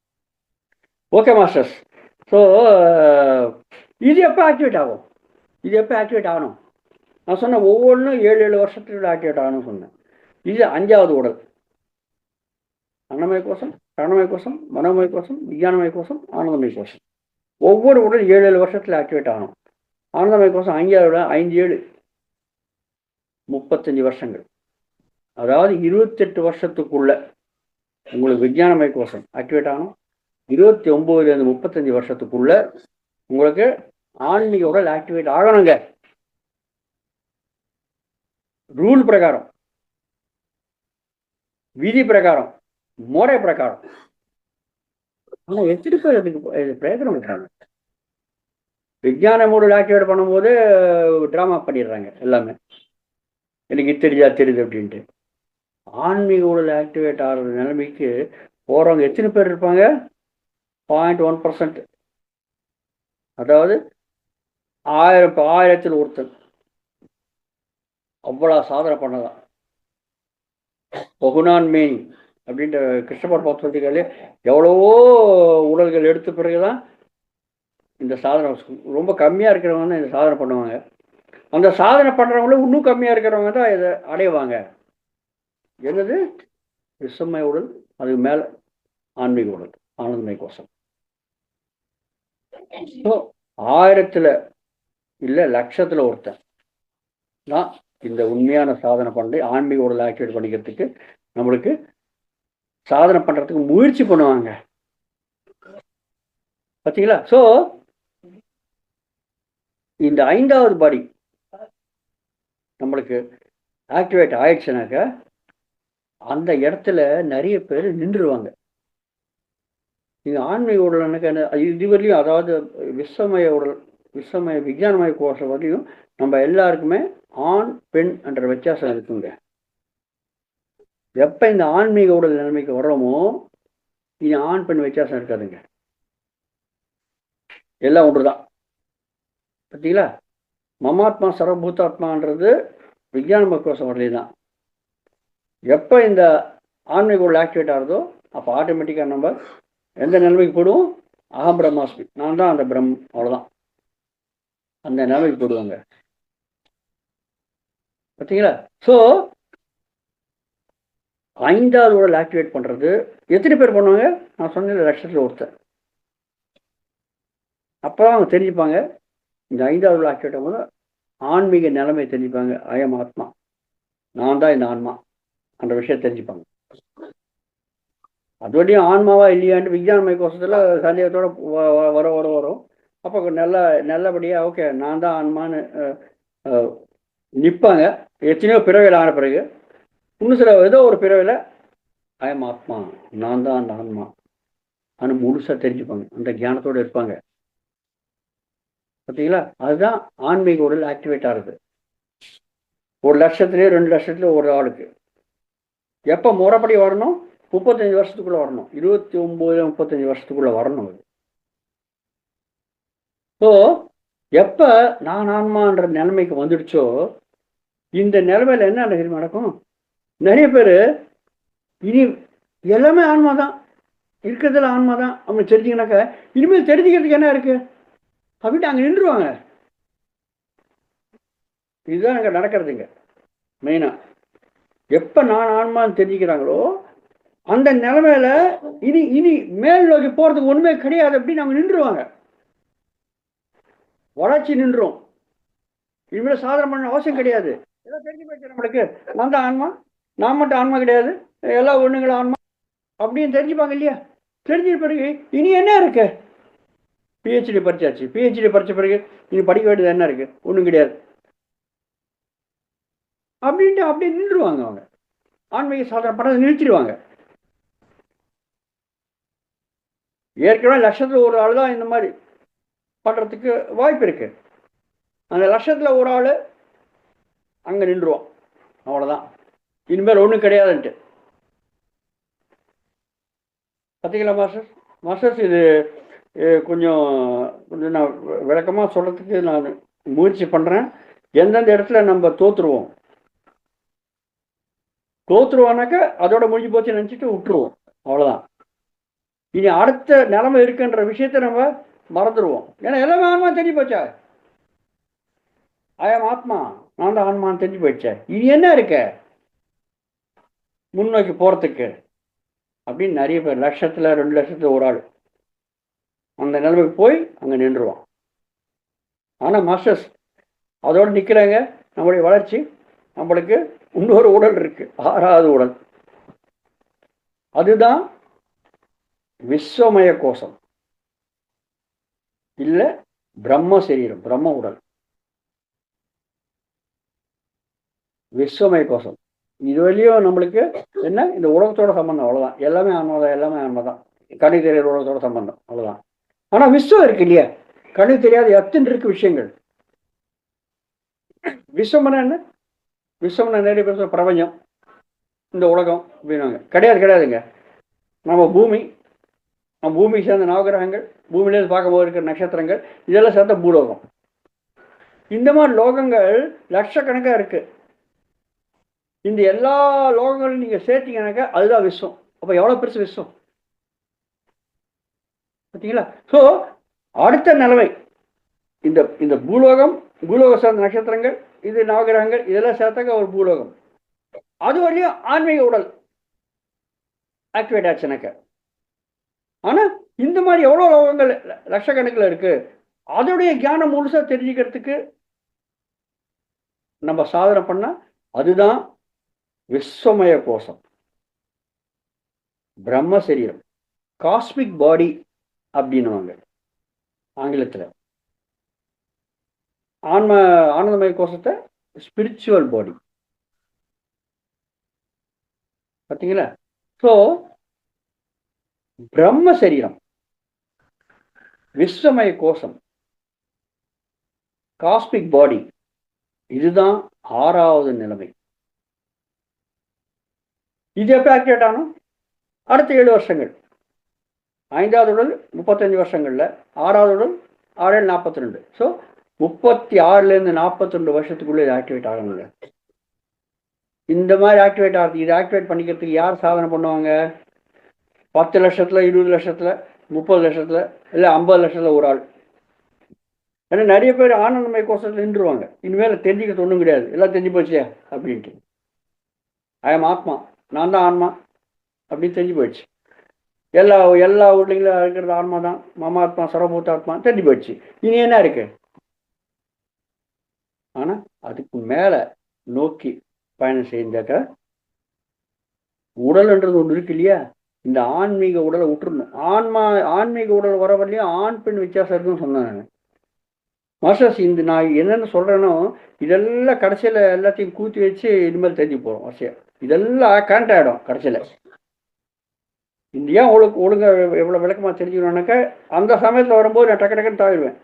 Okay masters. ஸோ இது எப்போ ஆக்டிவேட் ஆகும்? இது எப்போ ஆக்டிவேட் ஆகணும்? நான் சொன்னேன் ஒவ்வொன்றும் 7 வருஷத்துக்குள்ள ஆக்டிவேட் ஆகணும்னு சொன்னேன். இது 5வது உடல். அன்னமய கோஷம், பிராணமய கோஷம், மனோமய கோஷம், விஞ்ஞானமய கோஷம், ஆனந்தமய கோஷம். ஒவ்வொரு உடல் 7 வருஷத்தில் ஆக்டிவேட் ஆகணும். ஆனந்தமய கோஷம் 5 35 வருஷங்கள், அதாவது 28 வருஷத்துக்குள்ள உங்களுக்கு விஞ்ஞானமய கோஷம் ஆக்டிவேட் ஆகணும். 29லேருந்து 35 வருஷத்துக்குள்ள உங்களுக்கு ஆன்மீக உடல் ஆக்டிவேட் ஆகணுங்க. ரூல் பிரகாரம், விதி பிரகாரம், முறை பிரகாரம். ஆனால் எத்தனை பேர் அதுக்கு பிரயோஜனம் பண்ணுறாங்க? விஞ்ஞான மூடல் ஆக்டிவேட் பண்ணும்போது ட்ராமா பண்ணிடுறாங்க எல்லாமே, எனக்கு தெரியுது அப்படின்ட்டு. ஆன்மீக உடல் ஆக்டிவேட் ஆகிற நிலைமைக்கு போகிறவங்க எத்தனை பேர் இருப்பாங்க? 0.1%. அதாவது 1000 ஒருத்தர் அவ்வளோ சாதனை பண்ணதான். பகுனான் மேனி அப்படின்ற கிருஷ்ணபர் பார்த்துக்காலே எவ்வளவோ உடல்கள் எடுத்த பிறகுதான் இந்த சாதனை. ரொம்ப கம்மியாக இருக்கிறவங்க தான் இந்த சாதனை பண்ணுவாங்க. அந்த சாதனை பண்ணுறவங்களும் இன்னும் கம்மியாக இருக்கிறவங்க தான் இதை அடைவாங்க. என்னது? விசுமய உடல், அதுக்கு மேலே ஆன்மீக உடல், ஆனந்தமய கோஷம். 1000 இல்லை லட்சத்தில் ஒருத்தன் தான் இந்த உண்மையான சாதனை பண்ணி ஆன்மீக உடல் ஆக்டிவேட் பண்ணிக்கிறதுக்கு நம்மளுக்கு சாதனை பண்ணுறதுக்கு முயற்சி பண்ணுவாங்க. பார்த்தீங்களா? ஸோ இந்த 5வது பாடி நம்மளுக்கு ஆக்டிவேட் ஆயிடுச்சுனாக்க அந்த இடத்துல நிறைய பேர் நின்றுடுவாங்க. நீங்கள் ஆன்மீக உடலுக்கு இதுவரையும், அதாவது விஸ்வமய உடல், விஸ்வமய விஞ்ஞானமய கோஷம் வரையும் நம்ம எல்லாருக்குமே ஆண் பெண் என்ற வித்தியாசம் இருக்குங்க. எப்போ இந்த ஆன்மீக உடல் நிலைமைக்கு வர்றோமோ இது ஆண் பெண் வித்தியாசம் இருக்காதுங்க, எல்லாம் ஒன்று தான். பார்த்தீங்களா? மமாத்மா சர்வபூதாத்மான்றது விஞ்ஞானமய கோஷம் வரலையே தான். எப்போ இந்த ஆன்மீக உடல் ஆக்டிவேட் ஆகுதோ அப்போ ஆட்டோமேட்டிக்காக நம்ம எந்த நிலைமைக்கு போடுவோம்? அகம் பிரம்மாஸ்மி, நான் தான் அந்த அவ்வளோதான், அந்த நிலைமைக்கு போடுவாங்க. பார்த்தீங்களா? ஸோ 5வது உடல் ஆக்டிவேட் பண்ணுறது எத்தனை பேர் பண்ணுவாங்க? நான் சொன்ன லட்சத்தில் ஒருத்தர். அப்போ அவங்க தெரிஞ்சுப்பாங்க இந்த 5வது உடல் ஆக்டிவேட் ஆகும்போது ஆன்மீக நிலைமை தெரிஞ்சுப்பாங்க. அயம் ஆத்மா, நான் தான் இந்த ஆன்மா அந்த விஷயம் தெரிஞ்சுப்பாங்க. அது வரையும் ஆன்மாவா இல்லையான்ட்டு விஞ்ஞானமய கோஷத்தில் சந்தேகத்தோட வரும். அப்போ நல்லபடியாக ஓகே நான் தான் ஆன்மான்னு நிற்பாங்க. எத்தனையோ பிறவையில் ஆன பிறகு இன்னும் சில ஏதோ ஒரு பிறவையில் ஐயம் ஆத்மா, நான் தான் அந்த ஆன்மா ஆனால் முழுசாக தெரிஞ்சுப்பாங்க, அந்த ஞானத்தோடு இருப்பாங்க. பார்த்தீங்களா? அதுதான் ஆன்மீக உடல் ஆக்டிவேட் ஆகுது. 1,00,000 2,00,000 ஒரு ஆளுக்கு. எப்போ முறைப்படி வரணும்? 35 வருஷத்துக்குள்ளே வரணும். 29 35 வருஷத்துக்குள்ளே வரணும் அது. ஸோ எப்போ நான் ஆன்மான்ற நிலைமைக்கு வந்துடுச்சோ, இந்த நிலைமையில் என்ன நடக்கும்? நிறைய பேர் இனி எல்லாமே ஆன்மா தான், இருக்கிறதுல ஆன்மா தான் அப்படின்னு தெரிஞ்சிங்கனாக்கா இனிமேல் தெரிஞ்சுக்கிறதுக்கு என்ன இருக்கு அப்படின்ட்டு அங்கே நின்றுவாங்க. இதுதான் அங்கே நடக்கிறதுங்க மெயினாக. எப்போ நான் ஆன்மான்னு தெரிஞ்சுக்கிறாங்களோ அந்த நிலைமையில இனி மேல் நோக்கி போகிறதுக்கு ஒன்றுமே கிடையாது அப்படின்னு அவங்க நின்றுவாங்க. வளர்ச்சி நின்றும். இனிமேல் சாதனை பண்ண அவசியம் கிடையாது. எல்லாம் தெரிஞ்சு போச்சு நம்மளுக்கு, நான் தான் ஆன்மா, நான் மட்டும் ஆன்மா கிடையாது, எல்லா ஒண்ணுங்களும் ஆன்மா அப்படின்னு தெரிஞ்சுப்பாங்க இல்லையா? தெரிஞ்ச பிறகு இனி என்ன இருக்கு? பிஹெச்டி படிச்சாச்சு. பிஹெச்டி படிச்ச பிறகு இனி படிக்க வேண்டியது என்ன இருக்கு? ஒன்றும் கிடையாது அப்படின்ட்டு அப்படியே நின்றுவாங்க. அவங்க ஆன்மீக சாதனை பண்ணதை நிறுத்திடுவாங்க. ஏற்கனவே லட்சத்தில் ஒரு ஆள் தான் இந்த மாதிரி பண்ணுறதுக்கு வாய்ப்பு இருக்கு. அந்த லட்சத்தில் ஒரு ஆள் அங்கே நின்றுவான். அவ்வளோதான், இனிமேல் ஒன்றும் கிடையாதுன்ட்டு. பார்த்தீங்களா மாஸ்டர்ஸ்? இது கொஞ்சம் நான் விளக்கமாக சொல்கிறதுக்கு நான் முயற்சி பண்ணுறேன். எந்தெந்த இடத்துல நம்ம தோற்றுருவோம்னாக்கா அதோட முடிஞ்சு போச்சு நினச்சிட்டு விட்டுருவோம். அவ்வளோதான். இனி அடுத்த நிலைமை இருக்குன்ற விஷயத்தை நம்ம மறந்துடுவோம். ஏன்னா எல்லாமே ஆன்மா தெரிஞ்சு போச்சா? ஆயம் ஆத்மா, நான் தான் ஆன்மான்னு தெரிஞ்சு போயிடுச்சேன். இனி என்ன இருக்க முன்னோக்கி போகிறதுக்கு அப்படின்னு நிறைய பேர், லட்சத்தில் 2,00,000 ஒரு ஆள் அந்த நிலைமைக்கு போய் அங்கே நின்றுவான். ஆனால் மாஸ்டர்ஸ் அதோடு நிற்கிறாங்க. நம்மளுடைய வளர்ச்சி, நம்மளுக்கு இன்னொரு உடல் இருக்கு, 6வது உடல். அதுதான் விஸ்வமய கோஷம், இல்லை பிரம்ம சரீரம், பிரம்ம உடல், விஸ்வமய கோஷம். இது வரையும் நம்மளுக்கு என்ன, இந்த உலகத்தோட சம்பந்தம், அவ்வளோதான். எல்லாமே ஆன்மாதான், எல்லாமே ஆன்மாதான். கண்ணு தெரியாத உலகத்தோட சம்பந்தம், அவ்வளோதான். ஆனால் விஸ்வம் இருக்கு இல்லையா? கண்ணு தெரியாத எத்தனை இருக்கு விஷயங்கள். விஸ்வம்னா என்ன? விஸ்வம்னா நிறைய பேர் சொல்ல பிரபஞ்சம், இந்த உலகம் அப்படின்னாங்க. கிடையாதுங்க. நம்ம பூமிக்கு சேர்ந்த நவகிரகங்கள், பூமியிலேருந்து பார்க்கும்போது இருக்கிற நட்சத்திரங்கள், இதெல்லாம் சேர்ந்த பூலோகம். இந்த மாதிரி லோகங்கள் லட்சக்கணக்காக இருக்கு. இந்த எல்லா லோகங்களும் நீங்க சேர்த்தீங்கன்னாக்கா அதுதான் விஸ்வம். அப்ப எவ்வளவு பெருசு விஸ்வம் பார்த்தீங்களா? ஸோ அடுத்த நிலைமை இந்த பூலோக சார்ந்த நட்சத்திரங்கள், இது நவகிரகங்கள், இதெல்லாம் சேர்த்தாக்க ஒரு பூலோகம். அது வரையும் ஆன்மீக உடல் ஆக்டிவேட் ஆச்சுனாக்க. ஆனா இந்த மாதிரி எவ்வளவு லோகங்கள் லட்சக்கணக்கில் இருக்கு, அதோடைய ஞானம் முழுசா தெரிஞ்சுக்கிறதுக்கு நம்ம சாதனை பண்ணா அதுதான் விஸ்வமய கோஷம், பிரம்ம சரீரம், காஸ்மிக் பாடி அப்படின்னுவாங்க ஆங்கிலத்தில். ஆனந்தமய கோஷத்தை ஸ்பிரிச்சுவல் பாடி. பார்த்தீங்களா? ஸோ பிரம்ம சரீரம், விஸ்வமய கோஷம், காஸ்மிக் பாடி, இதுதான் 6வது நிலைமை. இது எப்போ ஆக்டிவேட் ஆகணும்? அடுத்த 7 வருஷங்கள். 5வது உடல் 35 வருஷங்கள்ல, 6வது உடல் 6 42. ஸோ 36லேருந்து 42 வருஷத்துக்குள்ள இது ஆக்டிவேட் ஆகணுங்க. இந்த மாதிரி ஆக்டிவேட் ஆகுது. இது ஆக்டிவேட் பண்ணிக்கிறதுக்கு யார் சாதனை பண்ணுவாங்க? 10 லட்சத்தில், 20 லட்சத்தில், 30 லட்சத்தில், இல்லை 50 லட்சத்தில் ஒரு ஆள். ஏன்னா நிறைய பேர் ஆனந்தமய கோஷத்தில் நின்றுவாங்க. இனிமேல் தெரிஞ்சுக்கிறது ஒன்றும் கிடையாது, எல்லாம் தெரிஞ்சு போச்சு அப்படின்ட்டு. ஐயம் ஆத்மா, நான் தான் ஆன்மா அப்படின்னு தெரிஞ்சு போயிடுச்சு. எல்லா ஊர்லேயும் இருக்கிறது ஆன்மா தான், மமாத்மா சர்வபூதாத்மா தெரிஞ்சு போயிடுச்சு. இனி என்ன இருக்கு? ஆனால் அதுக்கு மேலே நோக்கி பயணம் செஞ்சாக்க உடல்ன்றது ஒன்று இருக்கு இல்லையா? இந்த ஆன்மீக உடலை விட்டுருணும். ஆன்மீக உடல் வர வரலையும் ஆண் பெண் வித்தியாசம் இருக்குன்னு சொன்னேன் நான். மாஸ்டர்ஸ் இந்த நான் என்னென்னு சொல்கிறேனோ இதெல்லாம் கடைசியில் எல்லாத்தையும் கூட்டி வச்சு இனிமேல் தெரிஞ்சு போகிறோம் வரிசையாக. இதெல்லாம் கரண்ட் ஆகிடும் கடைசியில். இந்த ஏன் ஒழுங்காக எவ்வளோ விளக்கமாக தெரிஞ்சுக்கணுன்னாக்கா அந்த சமயத்தில் வரும்போது நான் டக்கு டக்குன்னு தாவிடுவேன்.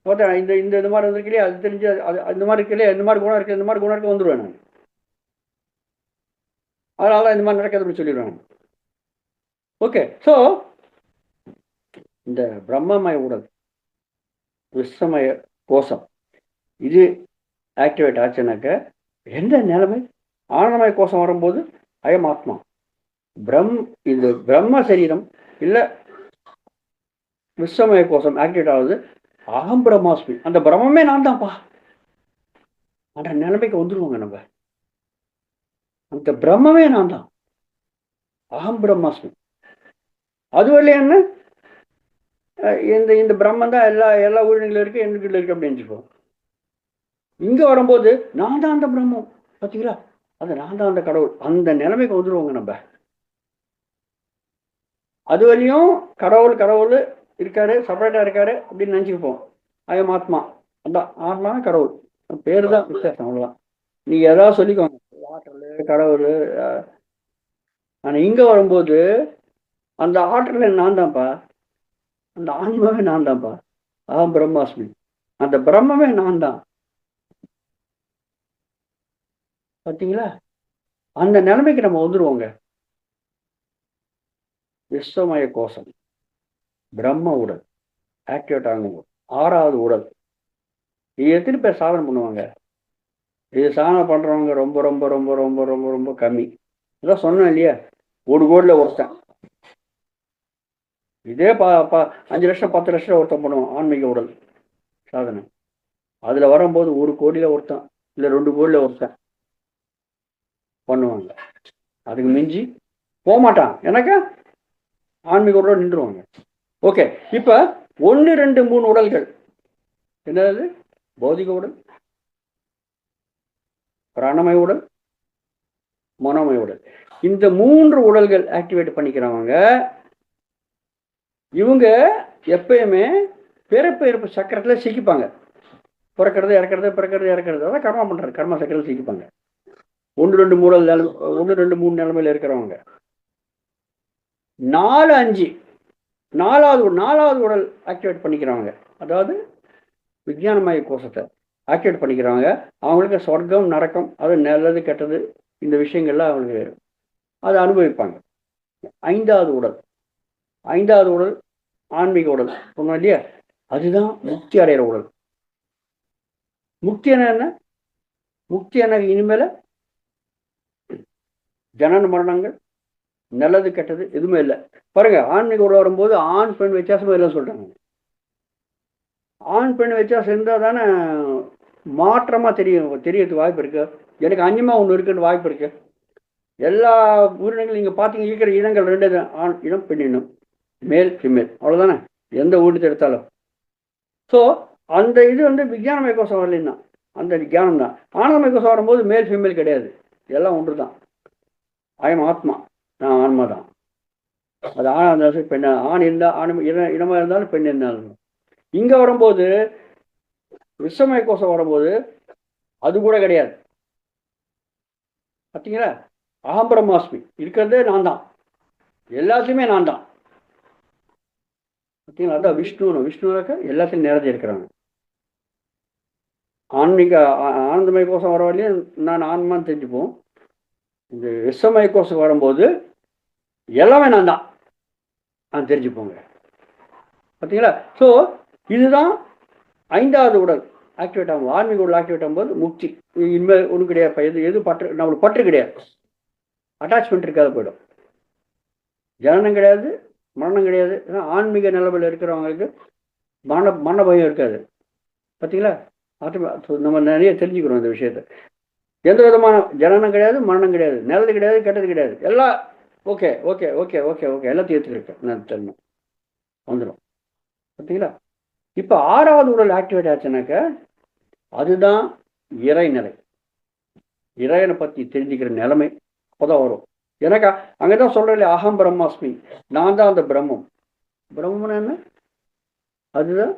பார்த்தா இந்த இந்த இது மாதிரி வந்திருக்கலையே, அது தெரிஞ்சு அது இந்த மாதிரி இருக்கலையே, இந்த மாதிரி குணம் இருக்குது, இந்த மாதிரி குணம் இருக்க வந்துடுவேன் நான். அதனால தான் இந்த மாதிரி நடக்காதுன்னு சொல்லிடுவேன். ஓகே, ஸோ இந்த பிரம்மமய உடல், விஸ்வமய கோஷம் இது ஆக்டிவேட் ஆச்சுனாக்க எந்த நிலைமை? ஆனந்தமய கோஷம் வரும்போது அயம் ஆத்மா, இந்த பிரம்ம சரீரம் இல்லை விஸ்வமய கோஷம் ஆக்டிவேட் ஆகுது. அகம் பிரம்மாஸ்மி, அந்த பிரம்மே நான் தான்ப்பா அந்த நிலைமைக்கு வந்துடுவாங்க நம்ம. அந்த பிரம்மமே நான் தான், அகம் பிரம்மாஸ்மி. அது வரலையான்னு இந்த பிரம்மன் தான் எல்லா உயிரினங்களும் இருக்கு, எண்ணுக்குள்ள இருக்கு அப்படின்னு சொல்லுவோம். இங்க வரும்போது நான் தான் அந்த பிரம்மம், பார்த்தீங்களா? அது நான் தான் அந்த கடவுள், அந்த நிலைமைக்கு வந்துடுவாங்க நம்ம. அது வரையும் கடவுள் இருக்காரு, செப்பரேட்டா இருக்காரு அப்படின்னு நினைச்சுப்போம். அயம் ஆத்மா, அதான் ஆத்மா கடவுள், பேரு தான் வித்தியாசம், அவ்வளவுதான். நீங்க ஏதாவது சொல்லிக்கோங்க, ஆற்றல் கடவுள். ஆனா இங்க வரும்போது அந்த ஆற்றல் நான் தான்ப்பா, அந்த ஆன்மாவே நான் தான்ப்பா, அகம் பிரம்மாஸ்மி, அந்த பிரம்மமே நான் தான். பார்த்தீங்களா? அந்த நிலைமைக்கு நம்ம வந்துடுவோங்க. விஸ்வமய கோஷம், பிரம்ம உடல் ஆக்டிவேட் ஆகும். 6வது உடல். இது எத்தனை பேர் சாதனை பண்ணுவாங்க? இது சாதனை பண்றவங்க ரொம்ப ரொம்ப ரொம்ப ரொம்ப ரொம்ப ரொம்ப கம்மி. இதான் சொன்னேன் இல்லையா, ஒரு கோடியில் ஒருத்தன். இதே 5 லட்சம் 10 லட்சம் ஒருத்தன் பண்ணுவான் ஆன்மீக உடல் சாதனை. அதுல வரும்போது 1 கோடியில் ஒருத்தன் இல்லை 2 கோடியில் ஒருத்தன் பண்ணுவாங்க. அதுக்கு மிஞ்சி போகமாட்டான். எனக்கு ஆன்மீக உடல் நின்றுவாங்க. ஓகே, இப்ப 1 2 3 உடல்கள் என்னது? பௌதிக உடல், பிராணமய உடல், மனோமய உடல். இந்த 3 உடல்கள் ஆக்டிவேட் பண்ணிக்கிறவங்க இவங்க எப்பயுமே பிறப்பு இறப்பு சக்கரத்துல சிக்கிப்பாங்க. பிறக்கிறது இறக்கிறது, பிறக்கிறது இறக்கிறது, அதான் கர்மா பண்றது, கர்மா சக்கரத்தில் சிக்கிப்பாங்க. 1 2 3 நிலைமையில இருக்கிறவங்க 4 5 4வது உடல் ஆக்டிவேட் பண்ணிக்கிறவங்க, அதாவது விஞ்ஞானமய கோஷத்தை ஆக்டிவேட் பண்ணிக்கிறவங்க, அவங்களுக்கு சொர்க்கம் நரக்கம், அது நல்லது கெட்டது இந்த விஷயங்கள்லாம் அவங்களுக்கு அதை அனுபவிப்பாங்க. 5வது உடல் ஆன்மீக உடல் சொன்னோம் இல்லையா, அதுதான் முக்தி அடைகிற உடல். முக்தி என்ன? முக்தி எனக்கு இனிமேல ஜனன மரணங்கள் நல்லது கெட்டது எதுவுமே இல்லை. பாருங்க, ஆன்மீக உடல் வரும்போது ஆண் பெண் வித்தியாசமா இல்லைன்னு சொல்றாங்க. ஆண் பெண் வித்தியாசம் இருந்தால் தானே மாற்றமா தெரியறதுக்கு வாய்ப்பு இருக்கு. எனக்கு அந்நியமா ஒன்று இருக்குன்னு வாய்ப்பு இருக்கு. எல்லா உயிரினங்களும் நீங்க பார்த்தீங்க, இருக்கிற இனங்கள் 2 தான், ஆண் இனம் பெண் இனம், மேல் ஃபீமேல், அவ்வளோதானே எந்த ஊட்டத்தை எடுத்தாலும். ஸோ அந்த இது விஞ்ஞானமய கோஷம் வரலைன்னா அந்த விஞ்ஞானம் தான். ஆனந்தமய கோஷம் வரும்போது மேல் ஃபீமேல் கிடையாது, எல்லாம் ஒன்று தான். அயம் ஆத்மா, நான் ஆன்மா தான். அது ஆணாக இருந்தாலும் பெண்ணா, ஆண் இருந்தால் ஆண் இனமாக இருந்தாலும் பெண் இருந்தாலும். இங்கே வரும்போது விஸ்வமய கோஷம் வரும்போது அது கூட கிடையாது. பார்த்தீங்களா? அகம் பிரம்மாஸ்மி, இருக்கிறதே நான் தான், எல்லாத்தையுமே நான் தான். பார்த்தீங்களா? அதான் விஷ்ணுனாக்க எல்லாத்தையும் நிறைஞ்சு இருக்கிறாங்க. ஆனந்தமய கோஷம் வர வரையும் நான் ஆன்மான்னு தெரிஞ்சுப்போம். இந்த விஸ்வமய கோஷம் வரும்போது எல்லாமே நான் தான் தெரிஞ்சுப்போங்க. பார்த்தீங்களா? ஸோ இதுதான் 5வது உடல் ஆக்டிவேட் ஆகும். ஆன்மீக உடல் ஆக்டிவேட் ஆகும்போது முக்தி. இனிமேல் ஒன்றும் கிடையாது, எது நம்மளுக்கு பற்று கிடையாது, அட்டாச்மெண்ட் இருக்காது, போயிடும். ஜனனம் கிடையாது, மரணம் கிடையாது. ஆன்மீக நிலைமையில் இருக்கிறவங்களுக்கு மரண பயம் இருக்காது. பார்த்தீங்களா? நம்ம நிறைய தெரிஞ்சுக்கிறோம் இந்த விஷயத்த. எந்த விதமான ஜனனம் கிடையாது, மரணம் கிடையாது, நல்லது கிடையாது, கெட்டது கிடையாது, எல்லாம் okay okay okay okay okay எல்லாத்தையும் ஏற்றுக்கிறேன் நான் தெரியும் வந்துடும். பார்த்தீங்களா? இப்போ 6வது உடல் ஆக்டிவேட் ஆச்சுனாக்க அதுதான் இறைநிலை. இறைவனை பற்றி தெரிஞ்சுக்கிற நிலைமை அப்போதான் வரும். எனக்கு அங்கதான் சொல்றேன், அகம் பிரம்மாஸ்மி, நான் தான் அந்த பிரம்மம். பிரம்மம்னா என்ன? அதுதான்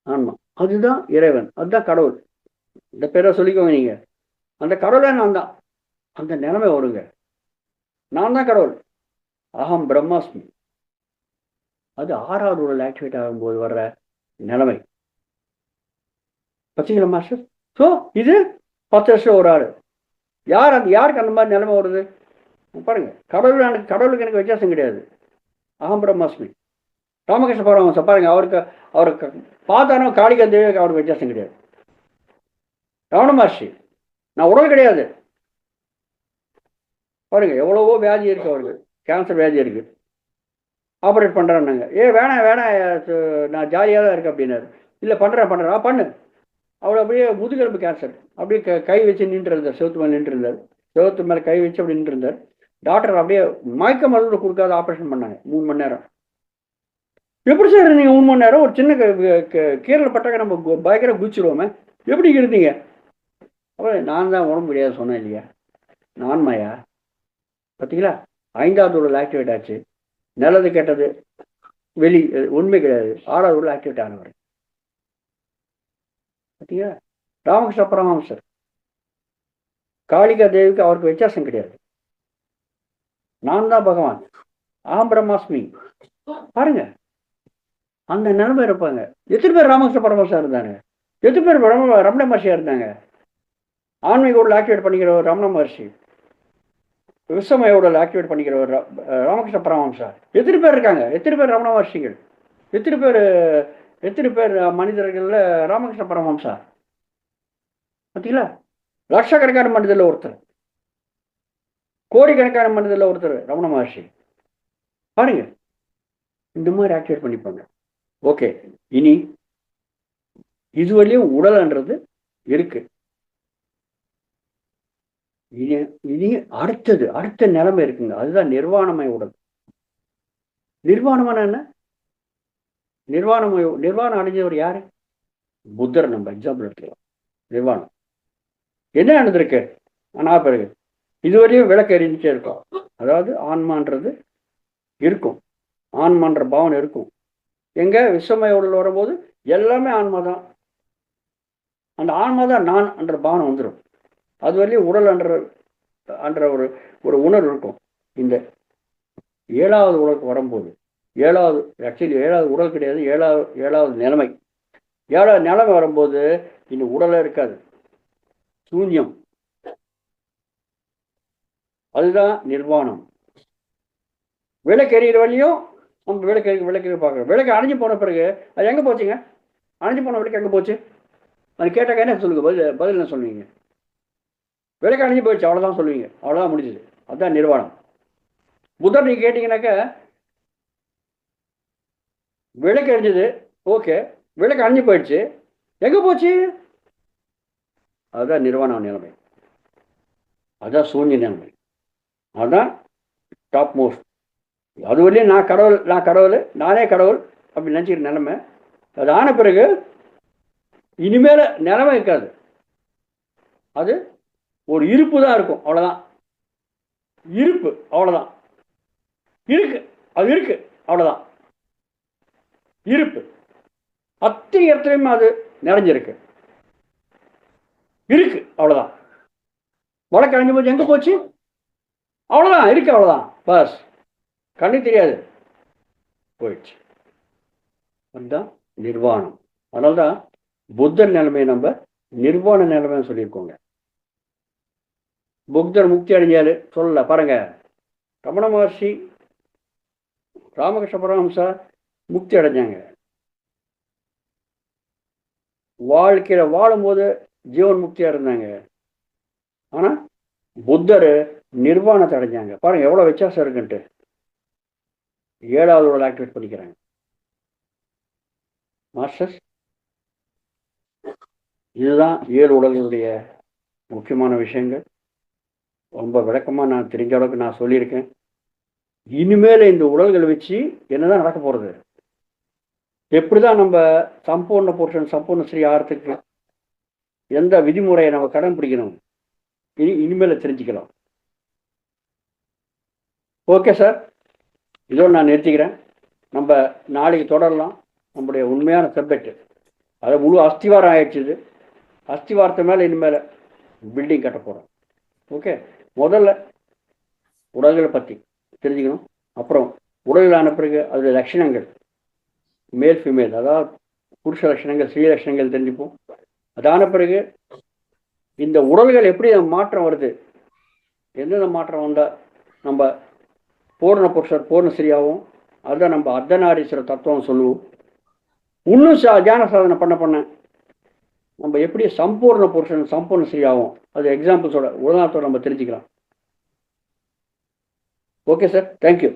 ஆன்மா, அதுதான் இறைவன், அதுதான் கடவுள். இந்த பேரை சொல்லிக்கோங்க நீங்க. அந்த கடவுளே நான் தான். அந்த நிலைமை வருங்க, நான் தான் கடவுள், அகம் பிரம்மாஸ்மி. அது ஆறாவது உடல் ஆக்டிவேட் ஆகும்போது வர்ற நிலைமை. பார்த்தீங்களா மாஸ்டர்? ஸோ இது 10 வருஷம் ஒரு ஆள். யாருக்கு அந்த மாதிரி நிலைமை வருது பாருங்க. கடவுளுக்கு எனக்கு வித்தியாசம் கிடையாது. அகம் பிரம்மாஸ்மி. ராமகிருஷ்ண பரமஹம்சர் பாருங்க, அவருக்கு பார்த்தானோ காளிகா தேவிக்கு அவருக்கு வித்தியாசம் கிடையாது. ரமண மகர்ஷி, நான் உடல் கிடையாது பாருங்க. எவ்வளவோ வியாதி இருக்கு அவருக்கு, கேன்சர் வியாதி இருக்கு, ஆப்ரேட் பண்ணுறேன்னாங்க. வேணாம் வேணாம், நான் ஜாலியாக தான் இருக்கேன் அப்படின்னாரு. இல்லை பண்ணுறேன் பண்ணு. அவர் அப்படியே முதுகெலும்பு கேன்சர், அப்படியே கை வச்சு நின்று இருந்தார், செவத்து மேலே நின்று இருந்தார், செவத்து மேலே கை வச்சு அப்படி நின்று இருந்தார். டாக்டர் அப்படியே மயக்க மருந்து கொடுக்காத ஆப்ரேஷன் பண்ணாங்க 3 மணி நேரம். எப்படி சார் இருந்தீங்க 3 மணி நேரம்? ஒரு சின்ன கீரல் பட்டாக்க நம்ம பயங்கர குதிச்சிருவோமே, எப்படி இருந்தீங்க? அப்புறம் நான் தான் உடம்பு முடியாது சொன்னேன் இல்லையா, நான்மையா. பார்த்தீங்களா, 5வது உடல் ஆக்டிவேட் ஆச்சு. நல்லது கெட்டது வெளி உண்மை கிடையாது, 6வது உடல் ஆக்டிவேட் ஆனவர். பார்த்தீங்களா, ராமகிருஷ்ண பரமஹம்சர், காளிகா தேவிக்கு அவருக்கு வித்தியாசம் கிடையாது. நான் தான் பகவான், அகம் பிரம்மாஸ்மி. பாருங்க, அந்த நிலைமை இருப்பாங்க. எத்தனை பேர் ராமகிருஷ்ண பரமஹம்சர் இருந்தாங்க? எத்தனை பேர் ரமண மகர்ஷியா இருந்தாங்க? ஆன்மீக உடல் ஆக்டிவேட் பண்ணிக்கிறவர் ரமண மகர்ஷி, விஸ்வமய உடல் ஆக்டிவேட் பண்ணிக்கிறவர் ராமகிருஷ்ண பரமஹம்சர். எத்தனை பேர் இருக்காங்க? எத்தனை பேர் ரமண மகர்ஷிகள்? எத்தனை பேர் மனிதர்கள்ல ராமகிருஷ்ண பரமஹம்சா? பார்த்தீங்களா, லட்சக்கணக்கான மனிதர்ல ஒருத்தர், கோடிக்கணக்கான மனிதர்ல ஒருத்தர் ரமண மகர்ஷி. பாருங்க, இந்த மாதிரி ஆக்டிவேட் பண்ணிப்பாங்க. ஓகே, இனி இதுவரையும் உடல்ன்றது இருக்கு. இனி அடுத்த நிலைமை இருக்குங்க, அதுதான் நிர்வாணமய உடல். நிர்வாணமான என்ன? நிர்வாணம் அடைஞ்சவர் யாரு? புத்தர். நம்ம எக்ஸாம்பிள் எடுத்துக்கலாம். நிர்வாணம் என்ன நடந்திருக்கு? ஆனால் பிறகு இதுவரையும் விளக்கு எரிஞ்சிட்டே இருக்கும். அதாவது ஆன்மான்றது இருக்கும், ஆன்மான்ற பாவனை இருக்கும். எங்க விஸ்வமய உடல் வரும்போது எல்லாமே ஆன்மா தான். அந்த ஆன்மா தான் நான் என்ற பாவனை வந்துடும். அது வரையும் உடல் என்ற ஒரு உணர்வு இருக்கும். இந்த 7வது உடலுக்கு வரும்போது, ஆக்சுவலி 7வது உடல் கிடையாது, 7வது நிலைமை. 7வது நிலைமை வரும்போது இந்த உடலே இருக்காது, சூன்யம். அதுதான் நிர்வாணம். விளக்கு எறிகிற வழியும் நம்ம விளக்கு பார்க்குறோம். விளக்கு அணைஞ்சு போன பிறகு அது எங்கே போச்சுங்க? அணைஞ்சு போன விளக்கு எங்கே போச்சு? அது கேட்டாக்க என்ன சொல்லுங்க? பதில் என்ன சொல்லுவீங்க? விளக்கு அணைஞ்சு போயிடுச்சு, அவ்வளோதான் சொல்லுவீங்க. அவ்வளோதான் முடிஞ்சுது. அதுதான் நிர்வாணம். புத்தர் நீங்கள் கேட்டிங்கனாக்கா, விளக்கு எரிஞ்சது, ஓகே, விளக்கு அணைஞ்சு போயிடுச்சு, எங்கே போச்சு? அதுதான் நிர்வாண நிலைமை, அதுதான் சூன்ய நிலைமை, அதுதான் டாப் மோஸ்ட். அது வரையும் நான் கடவுள், நானே கடவுள் அப்படி நினச்சிக்கிற நிலைமை. அது ஆன பிறகு இனிமேல் நிலைமை இருக்காது, அது ஒரு இருப்பு தான் இருக்கும், அவ்வளோதான். இருப்பு, அவ்வளோதான். இருக்கு, அது இருக்கு, அவ்வளோதான். இருப்பு அத்தனை இடத்துலையுமே அது நிறைஞ்சிருக்கு, இருக்கு, அவ்வளோதான். வழக்கு அழிஞ்சு போச்சு, எங்கே போச்சு? அவ்வளோதான், இருக்கு, அவ்வளோதான். பஸ் கண்ணு தெரியாது, போயிடுச்சு. அதுதான் நிர்வாணம். அதனால்தான் புத்தர் நிலைமையை நம்ம நிர்வாண நிலைமைன்னு சொல்லியிருக்கோங்க. புத்தர் முக்தி அடைஞ்சாரு சொல்லல பாருங்க. ரமண மகர்ஷி, ராமகிருஷ்ண பரமஹம்சா முக்தி அடைஞ்சாங்க. வாழ்க்கையில வாழும்போது ஜீவன் முக்தியா இருந்தாங்க. ஆனா புத்தர் நிர்வாணத்தை அடைஞ்சாங்க. பாருங்க எவ்வளவு வித்தியாசம் இருக்குன்ட்டு. 7வது உடல் ஆக்டிவேட் பண்ணிக்கிறாங்க மாஸ்டர்ஸ். இதுதான் 7 உடல்களுடைய முக்கியமான விஷயங்கள். ரொம்ப விளக்கமாக நான் தெரிஞ்ச அளவுக்கு நான் சொல்லியிருக்கேன். இனிமேல் இந்த உடல்களை வச்சு என்னதான் நடக்க போகிறது, எப்படிதான் நம்ம சம்பூர்ண புருஷன் சம்பூர்ண ஸ்ரீ ஆகிறதுக்கு எந்த விதிமுறையை நம்ம கடைபிடிக்கணும், இனிமேல் தெரிஞ்சுக்கலாம். ஓகே சார், இதோடு நான் நிறுத்திக்கிறேன். நம்ம நாளைக்கு தொடரலாம் நம்முடைய உண்மையான சப்ஜெக்ட். அதை முழு அஸ்திவாரம் ஆயிடுச்சு. அஸ்திவாரத்தை மேலே இனிமேல் பில்டிங் கட்ட போகிறோம். ஓகே, முதல்ல உடல்களை பற்றி தெரிஞ்சுக்கணும். அப்புறம் உடல்களான பிறகு அதோடைய லட்சணங்கள், மேல் ஃபீமேல், அதாவது புருஷ லட்சணங்கள் ஸ்ரீ லட்சணங்கள் தெரிஞ்சுப்போம். அதான பிறகு இந்த உடல்கள் எப்படி மாற்றம் வருது, எந்தெந்த மாற்றம் வந்தால் நம்ம பூர்ண புருஷர் பூர்ண ஸ்ரீயாகவும், அதுதான் நம்ம அர்த்தநாரீஸ்வர தத்துவம் சொல்லுவோம். இன்னும் தியான சாதனை பண்ண நம்ம எப்படி சம்பூர்ண புருஷன் சம்பூர்ண ஸ்ரீயாகும், அது எக்ஸாம்பிள்ஸோட உதாரணத்தோட நம்ம தெரிஞ்சுக்கலாம். Okay sir, thank you.